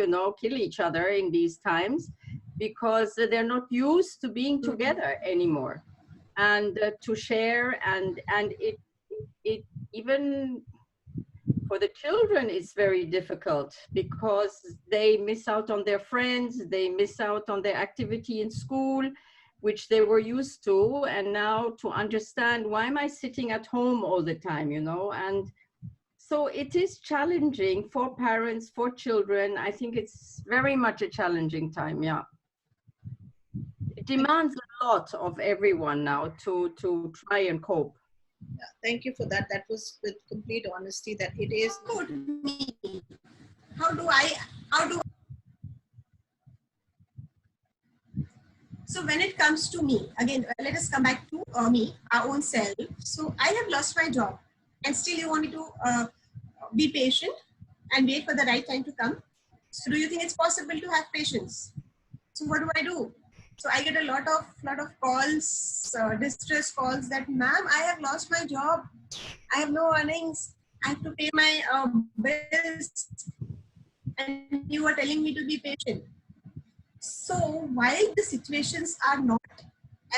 kill each other in these times because they're not used to being together anymore and to share. And it even for the children, it's very difficult because they miss out on their friends, they miss out on their activity in school, which they were used to. And now to understand, why am I sitting at home all the time, And so it is challenging for parents, for children. I think it's very much a challenging time, yeah. It demands a lot of everyone now to try and cope. Yeah, thank you for that. That was with complete honesty that it is. How do So when it comes to me, again, let us come back to me, our own self. So I have lost my job and still you want me to be patient and wait for the right time to come. So do you think it's possible to have patience? So what do? So I get a lot of calls, distress calls that, ma'am, I have lost my job. I have no earnings. I have to pay my bills. And you are telling me to be patient. So while the situations are not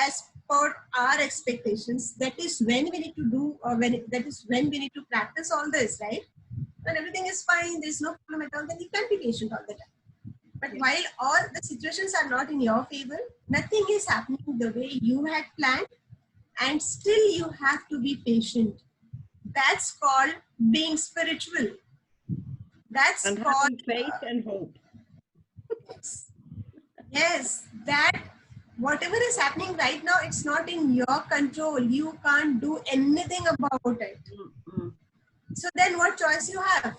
as per our expectations, that is when we need to do, that is when we need to practice all this, right? When everything is fine, there's no problem at all, then you can be patient all the time. But while all the situations are not in your favor, nothing is happening the way you had planned, and still you have to be patient. That's called being spiritual. That's and called having faith and hope. Yes, that whatever is happening right now, it's not in your control. You can't do anything about it. Mm-hmm. So then what choice you have?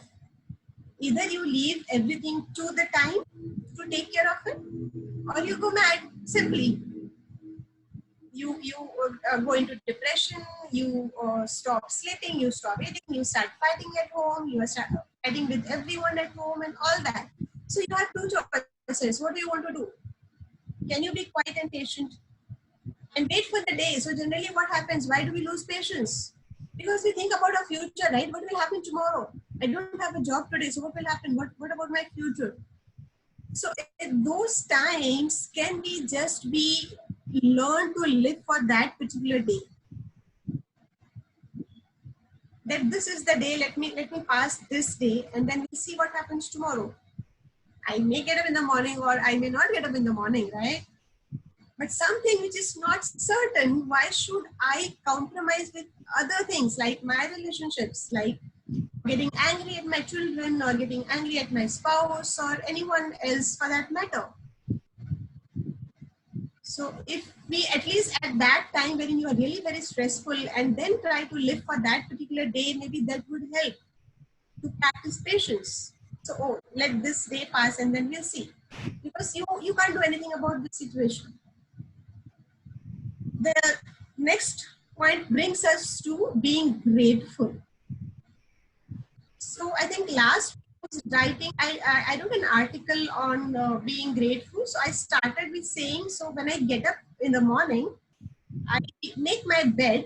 Either you leave everything to the time to take care of it, or you go mad, simply. You go into depression, you stop sleeping, you stop eating, you start fighting at home, you start fighting with everyone at home and all that. So you have 2 choices. What do you want to do? Can you be quiet and patient and wait for the day? So generally what happens? Why do we lose patience? Because we think about our future, right? What will happen tomorrow? I don't have a job today, so what will happen? What about my future? So those times can we just be learn to live for that particular day. That this is the day, let me pass this day and then we'll see what happens tomorrow. I may get up in the morning or I may not get up in the morning, right? But something which is not certain, why should I compromise with other things like my relationships, like getting angry at my children or getting angry at my spouse or anyone else for that matter? So if we, at least at that time when you are really very stressful and then try to live for that particular day, maybe that would help to practice patience. So, oh, let this day pass and then we'll see. Because you can't do anything about the situation. The next point brings us to being grateful. So I think last was writing, I wrote an article on being grateful. So I started with saying, so when I get up in the morning, I make my bed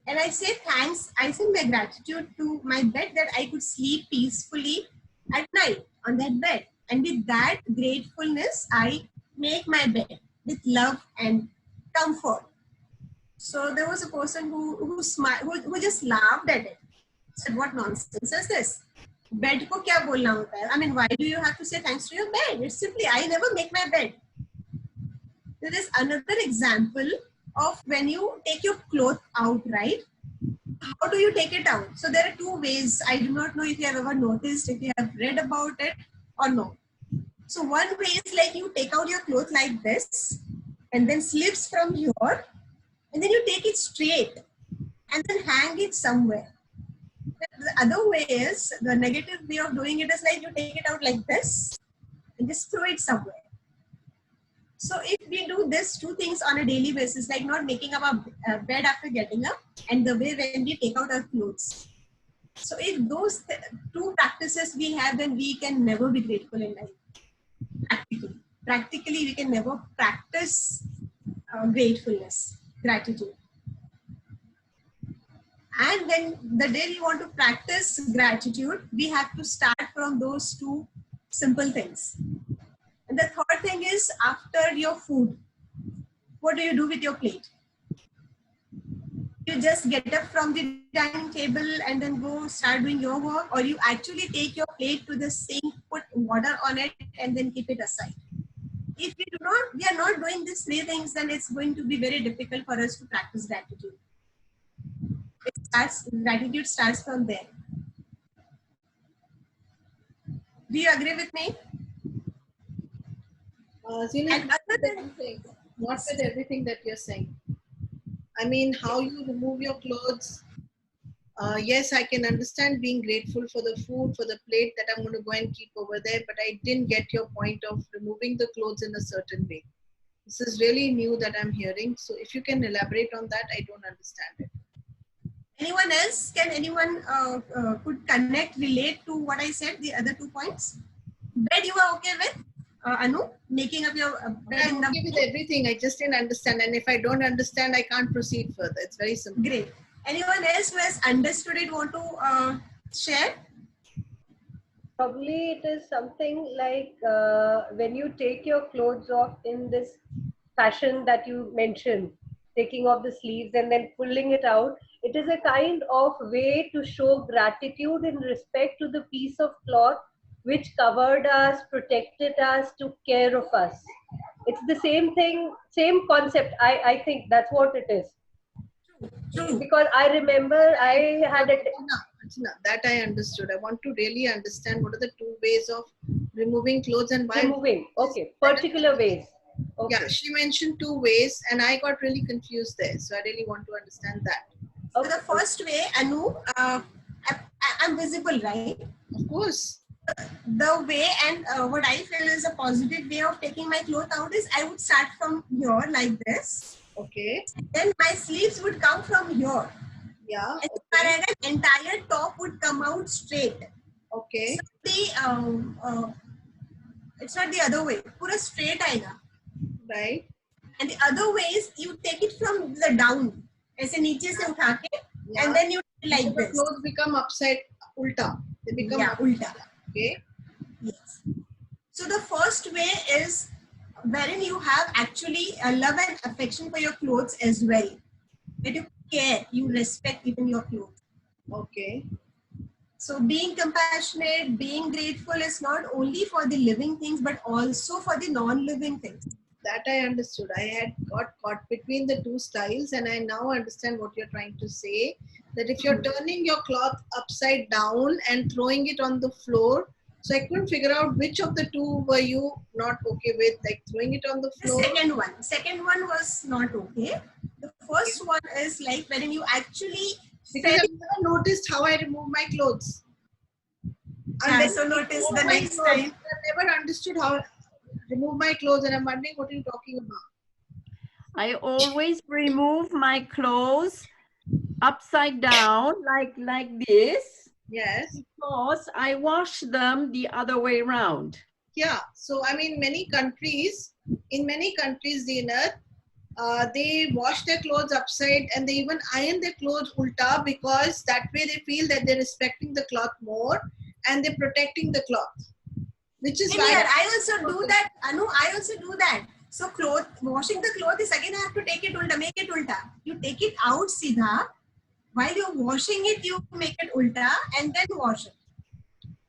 and I say thanks. I send my gratitude to my bed that I could sleep peacefully at night on that bed. And with that gratefulness, I make my bed with love and comfort. So there was a person who just laughed at it. Said, what nonsense is this? Bed ko kya bolna hota hai? I mean, why do you have to say thanks to your bed? It's simply, I never make my bed. There is another example of when you take your clothes out, right? How do you take it out? So there are 2 ways. I do not know if you have ever noticed, if you have read about it or no. So one way is like you take out your clothes like this and then slips from here and then you take it straight and then hang it somewhere. The other way is, the negative way of doing it is like you take it out like this and just throw it somewhere. So if we do this two things on a daily basis, like not making up a bed after getting up, and the way when we take out our clothes. So if those two practices we have, then we can never be grateful in life. Practically, we can never practice gratefulness, gratitude. And when the day we want to practice gratitude, we have to start from those two simple things. And the third thing is, after your food, what do you do with your plate? You just get up from the dining table and then go start doing your work, or you actually take your plate to the sink, put water on it, and then keep it aside. If we are not doing these three things, then it's going to be very difficult for us to practice gratitude. Gratitude starts from there. Do you agree with me? Zeenat, not with everything that you're saying. I mean, how you remove your clothes. Yes, I can understand being grateful for the food, for the plate that I'm going to go and keep over there, but I didn't get your point of removing the clothes in a certain way. This is really new that I'm hearing. So if you can elaborate on that, I don't understand it. Anyone else? Can anyone could connect, relate to what I said, the other 2 points? Bed you are okay with? Anu, making up your bed I'm okay with everything. I just didn't understand. And if I don't understand, I can't proceed further. It's very simple. Great. Anyone else who has understood it want to share? Probably it is something like when you take your clothes off in this fashion that you mentioned, taking off the sleeves and then pulling it out, it is a kind of way to show gratitude in respect to the piece of cloth which covered us, protected us, took care of us. It's the same thing, same concept. I think that's what it is. True. Because I remember I had a... That I understood. I want to really understand what are the 2 ways of removing clothes and why. Removing, okay, particular ways. Okay. Yeah, she mentioned 2 ways and I got really confused there. So I really want to understand that. Okay. So the first way, Anu, I'm visible, right? Of course. The way and what I feel is a positive way of taking my clothes out is I would start from here like this. Okay. Then my sleeves would come from here. Yeah. And the entire top would come out straight. Okay. So it's not the other way. Pura straight aega. Right. And the other way is you take it from the down. ऐसे नीचे से उठा के, and then you like so this. The clothes become upside ulta. They become ulta. Okay. Yes. So the first way is wherein you have actually a love and affection for your clothes as well. That you care, you respect even your clothes. Okay. So being compassionate, being grateful is not only for the living things, but also for the non-living things. That I understood. I had got caught between the 2 styles and I now understand what you're trying to say. That if you're turning your cloth upside down and throwing it on the floor, so I couldn't figure out which of the 2 were you not okay with, like throwing it on the floor. The second one was not okay. The first one is like when you actually... Because I've never noticed how I remove my clothes. So notice the next time. I never understood how I remove my clothes and I'm wondering what are you talking about. I always remove my clothes upside down like this. Yes. Because I wash them the other way around. Yeah. So I mean, in many countries, Zeenat, they wash their clothes upside and they even iron their clothes ulta because that way they feel that they're respecting the cloth more and they're protecting the cloth. Which is why I also do that. Anu, I also do that. So washing the cloth is again I have to take it ulta, make it ulta. You take it out sidha. While you're washing it, you make it ulta and then wash it.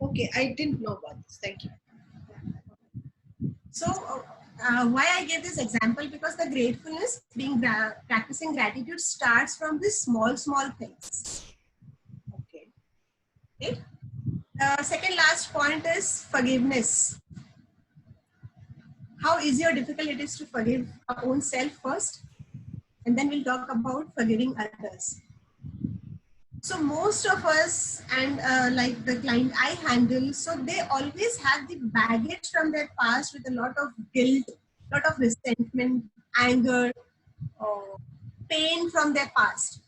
Okay, I didn't know about this. Thank you. So why I gave this example, because the gratefulness, practicing gratitude starts from these small things. Okay. Okay. Second last point is forgiveness. How easy or difficult it is to forgive our own self first. and then we'll talk about forgiving others. So most of us, and like the client I handle, so they always have the baggage from their past with a lot of guilt, lot of resentment, anger, pain from their past,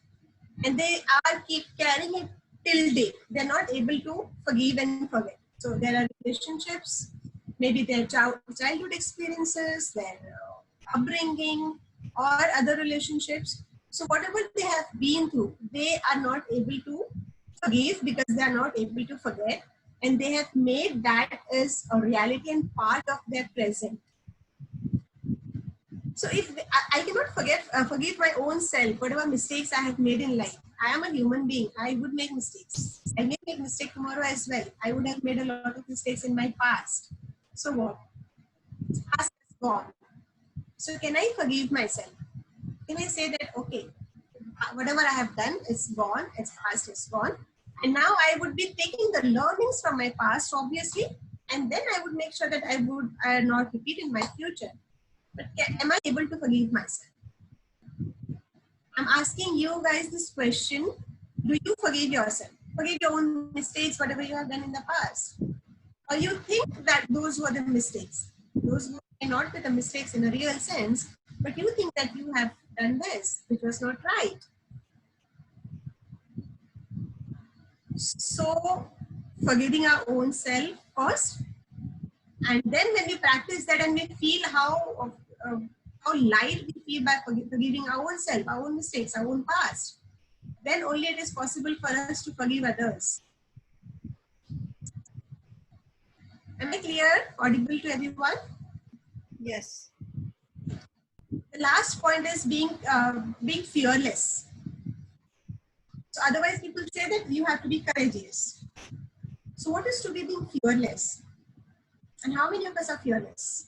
and they are keep carrying it till date. They're not able to forgive and forget. So there are relationships, maybe their childhood experiences, their upbringing, or other relationships. So whatever they have been through, they are not able to forgive because they are not able to forget, and they have made that as a reality and part of their present. So if I cannot forgive my own self, whatever mistakes I have made in life. I am a human being. I would make mistakes. I may make mistake tomorrow as well. I would have made a lot of mistakes in my past. So what? Past is gone. So can I forgive myself? Can I say that, okay, whatever I have done is gone, its past is gone, and now I would be taking the learnings from my past, obviously, and then I would make sure that I would not repeat in my future. But am I able to forgive myself? I'm asking you guys this question. Do you forgive yourself? Forgive your own mistakes, whatever you have done in the past? Or you think that those were the mistakes? Those may not be the mistakes in a real sense, but you think that you have done this, which was not right. So, forgiving our own self first, and then when we practice that and we feel how light we feel by forgiving our own self, our own mistakes, our own past, then only it is possible for us to forgive others. Am I clear? Audible to everyone? Yes. The last point is being fearless. So otherwise people say that you have to be courageous. So what is to be being fearless? And how many of us are fearless?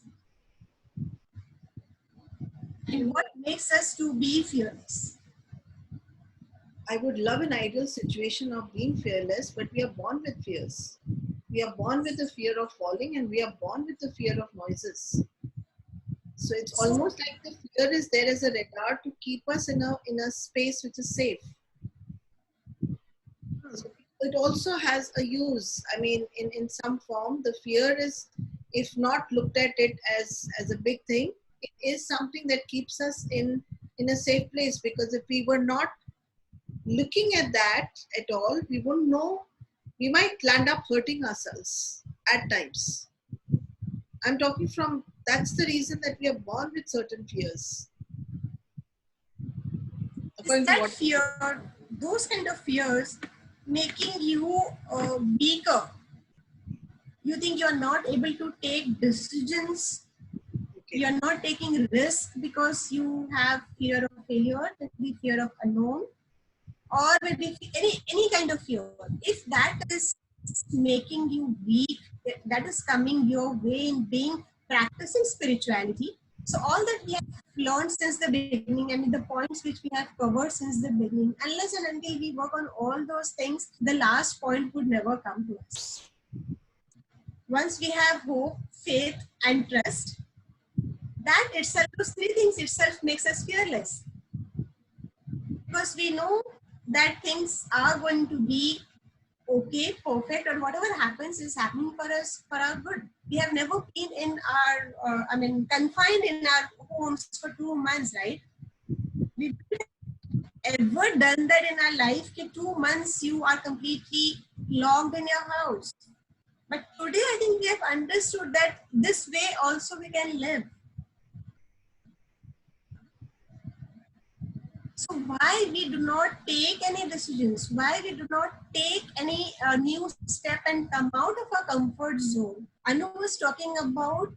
And what makes us to be fearless? I would love an ideal situation of being fearless, but we are born with fears. We are born with the fear of falling, and we are born with the fear of noises. So it's almost like the fear is there as a radar to keep us in a space which is safe. So it also has a use. I mean, in some form, the fear is, if not looked at it as a big thing, it is something that keeps us in a safe place, because if we were not looking at that at all, we wouldn't know. We might land up hurting ourselves at times. I'm talking from, that's the reason that we are born with certain fears. Is that fear, those kind of fears, making you weaker? You think you're not able to take decisions. Okay. You're not taking risk because you have fear of failure, maybe fear of unknown, or maybe any kind of fear. If that is making you weak, that is coming your way in being practicing spirituality. So all that we have learned since the beginning, and the points which we have covered since the beginning, unless and until we work on all those things, the last point would never come to us. Once we have hope, faith, and trust, that itself, those three things itself makes us fearless. Because we know that things are going to be okay, perfect, or whatever happens is happening for us for our good. We have never been in our, confined in our homes for 2 months, right? We've ever done that in our life. 2 months you are completely locked in your house. But today I think we have understood that this way also we can live. So why we do not take any decisions, why we do not take any new step and come out of our comfort zone? Anu was talking about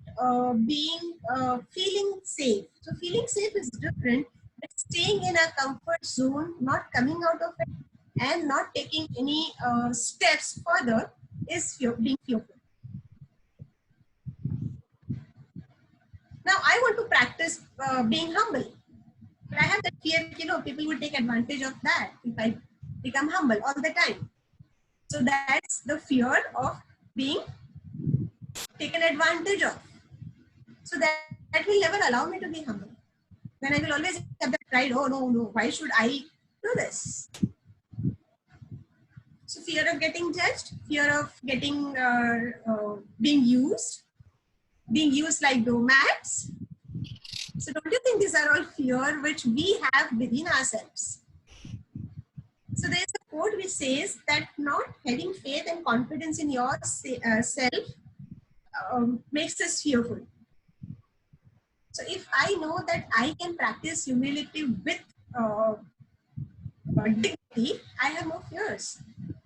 feeling safe. So feeling safe is different, but staying in a comfort zone, not coming out of it, and not taking any steps further is being fearful. Now I want to practice being humble. But I have that fear, people will take advantage of that if I become humble all the time. So that's the fear of being taken advantage of. So that will never allow me to be humble. then I will always have that pride. Oh no, why should I do this? So fear of getting judged, fear of getting being used like doormats. So don't you think these are all fear which we have within ourselves? So there is a quote which says that not having faith and confidence in yourself makes us fearful. So if I know that I can practice humility with dignity, I have no fears.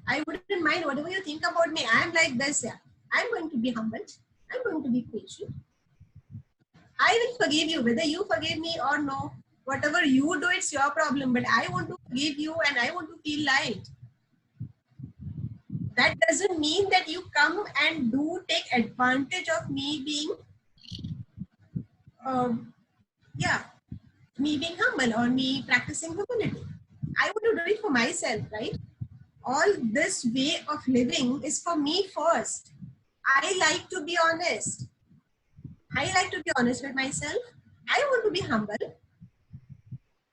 I wouldn't mind whatever you think about me. I'm like this. Yeah. I'm going to be humble. I'm going to be patient. I will forgive you, whether you forgive me or no. Whatever you do, it's your problem. But I want to forgive you and I want to feel light. That doesn't mean that you come and do take advantage of me being, me being humble or me practicing humility. I want to do it for myself, right? All this way of living is for me first. I like to be honest. I like to be honest with myself. I want to be humble.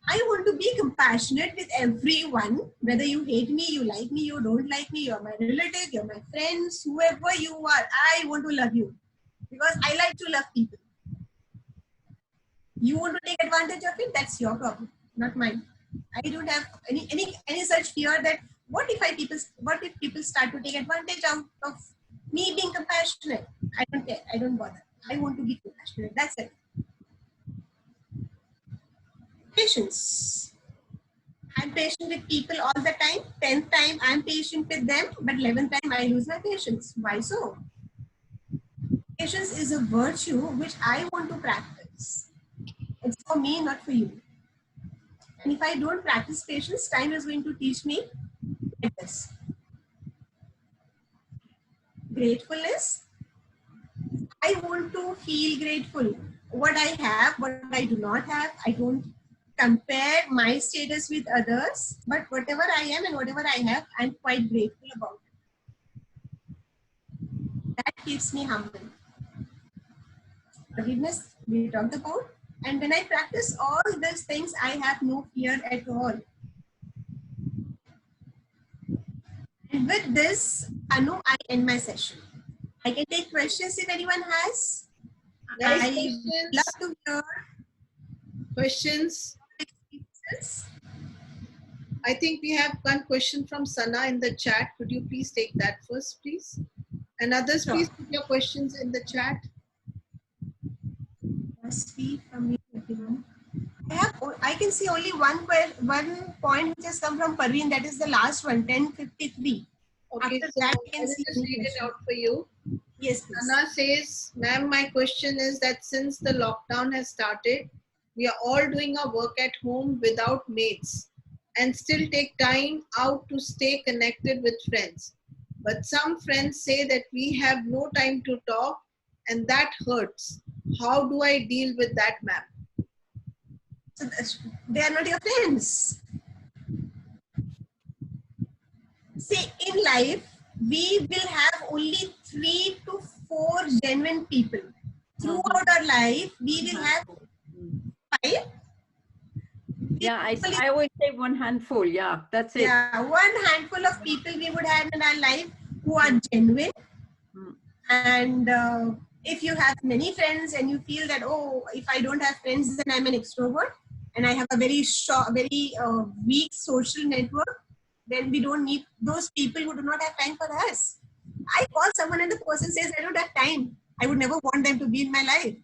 I want to be compassionate with everyone, whether you hate me, you like me, you don't like me, you're my relative, you're my friends, whoever you are, I want to love you because I like to love people. You want to take advantage of it, that's your problem, not mine. I don't have any such fear that what if people start to take advantage of me being compassionate. I don't care, I don't bother. I want to be compassionate, that's it. Patience. I'm patient with people all the time. 10th time I'm patient with them, but 11th time I lose my patience. Why so? Patience is a virtue which I want to practice. It's for me, not for you. And if I don't practice patience, time is going to teach me this. Gratefulness. I want to feel grateful. What I have, what I do not have, I don't compare my status with others, but whatever I am and whatever I have, I'm quite grateful about it. That keeps me humble. Forgiveness, we talked about. And when I practice all these things, I have no fear at all. And with this, Anu, I end my session. I can take questions if anyone has. Guys, I questions? love to hear questions. I think we have one question from Sana in the chat. Could you please take that first, please? And others, please put your questions in the chat. I can see only one point which has come from Parveen. That is the last one, 10:53. Okay, After so that, I will just read it out for you. Yes, please. Anna says, ma'am, my question is that since the lockdown has started, we are all doing our work at home without mates and still take time out to stay connected with friends. But some friends say that we have no time to talk and that hurts. How do I deal with that, ma'am? So they are not your friends. See, in life, we will have only 3 to 4 genuine people. Throughout our life, we will have 5. Yeah, I always say one handful. Yeah, that's it. Yeah, one handful of people we would have in our life who are genuine. And if you have many friends and you feel that, oh, if I don't have friends, then I'm an extrovert and I have a very weak social network, then we don't need those people who do not have time for us. I call someone and the person says, I don't have time. I would never want them to be in my life.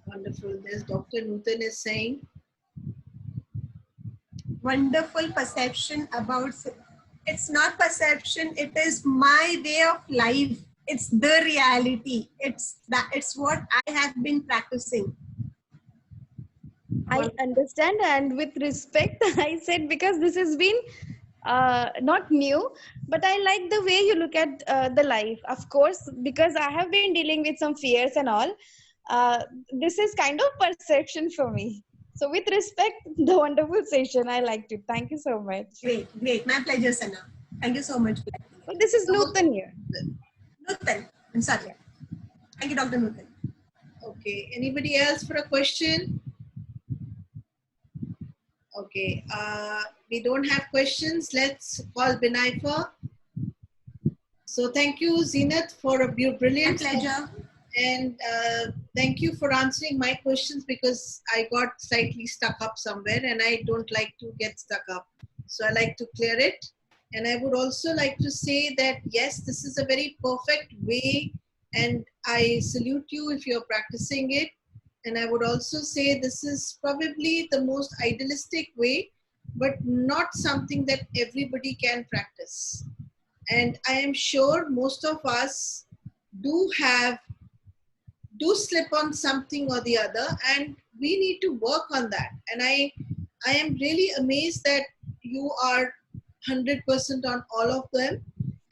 Wonderful. There's Dr. Nutan is saying. Wonderful perception about, it's not perception, it is my way of life. It's the reality. It's what I have been practicing. I understand, and with respect, I said because this has been not new, but I like the way you look at the life. Of course, because I have been dealing with some fears and all. This is kind of perception for me. So with respect, the wonderful session, I liked it. Thank you so much. Great, great. My pleasure, Sana. Thank you so much. Well, this is Nutan here. Nutan. I'm sorry. Thank you, Dr. Nutan. Okay. Okay, anybody else for a question? Okay, we don't have questions. Let's call Binaifa. So thank you, Zeenat, for a brilliant pleasure. And thank you for answering my questions, because I got slightly stuck up somewhere and I don't like to get stuck up. So I like to clear it. And I would also like to say that, yes, this is a very perfect way, and I salute you if you're practicing it. And I would also say this is probably the most idealistic way, but not something that everybody can practice. And I am sure most of us do slip on something or the other, and we need to work on that. And I am really amazed that you are 100% on all of them,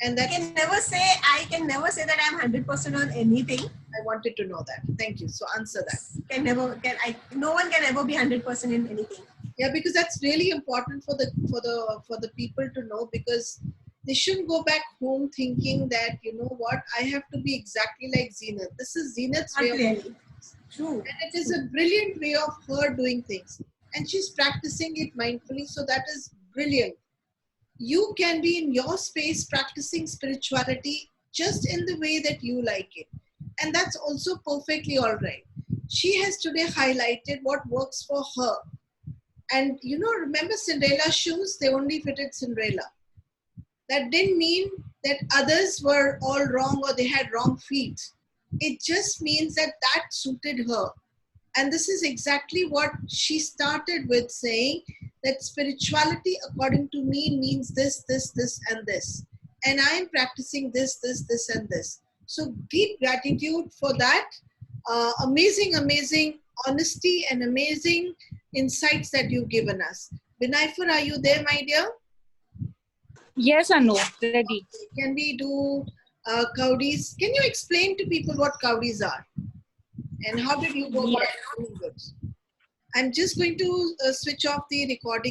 and that I can never say that I'm 100% on anything. I wanted to know that. Thank you. So answer that. No one can ever be 100% in anything. Yeah, because that's really important for the people to know, because they shouldn't go back home thinking that, you know what, I have to be exactly like Zeenat. This is Zeenat's way of doing things. True. And it is a brilliant way of her doing things. And she's practicing it mindfully, so that is brilliant. You can be in your space practicing spirituality just in the way that you like it. And that's also perfectly all right. She has today highlighted what works for her. And you know, remember Cinderella shoes? They only fitted Cinderella. That didn't mean that others were all wrong or they had wrong feet. It just means that that suited her. And this is exactly what she started with, saying that spirituality, according to me, means this, this, this, and this. And I am practicing this, this, this, and this. So deep gratitude for that. Amazing, amazing honesty and amazing insights that you've given us. Binaifa, are you there, my dear? Yes, Anu, ready. Can we do Cowdies? Can you explain to people what Cowdies are? And how did you go about doing it? I'm just going to switch off the recording.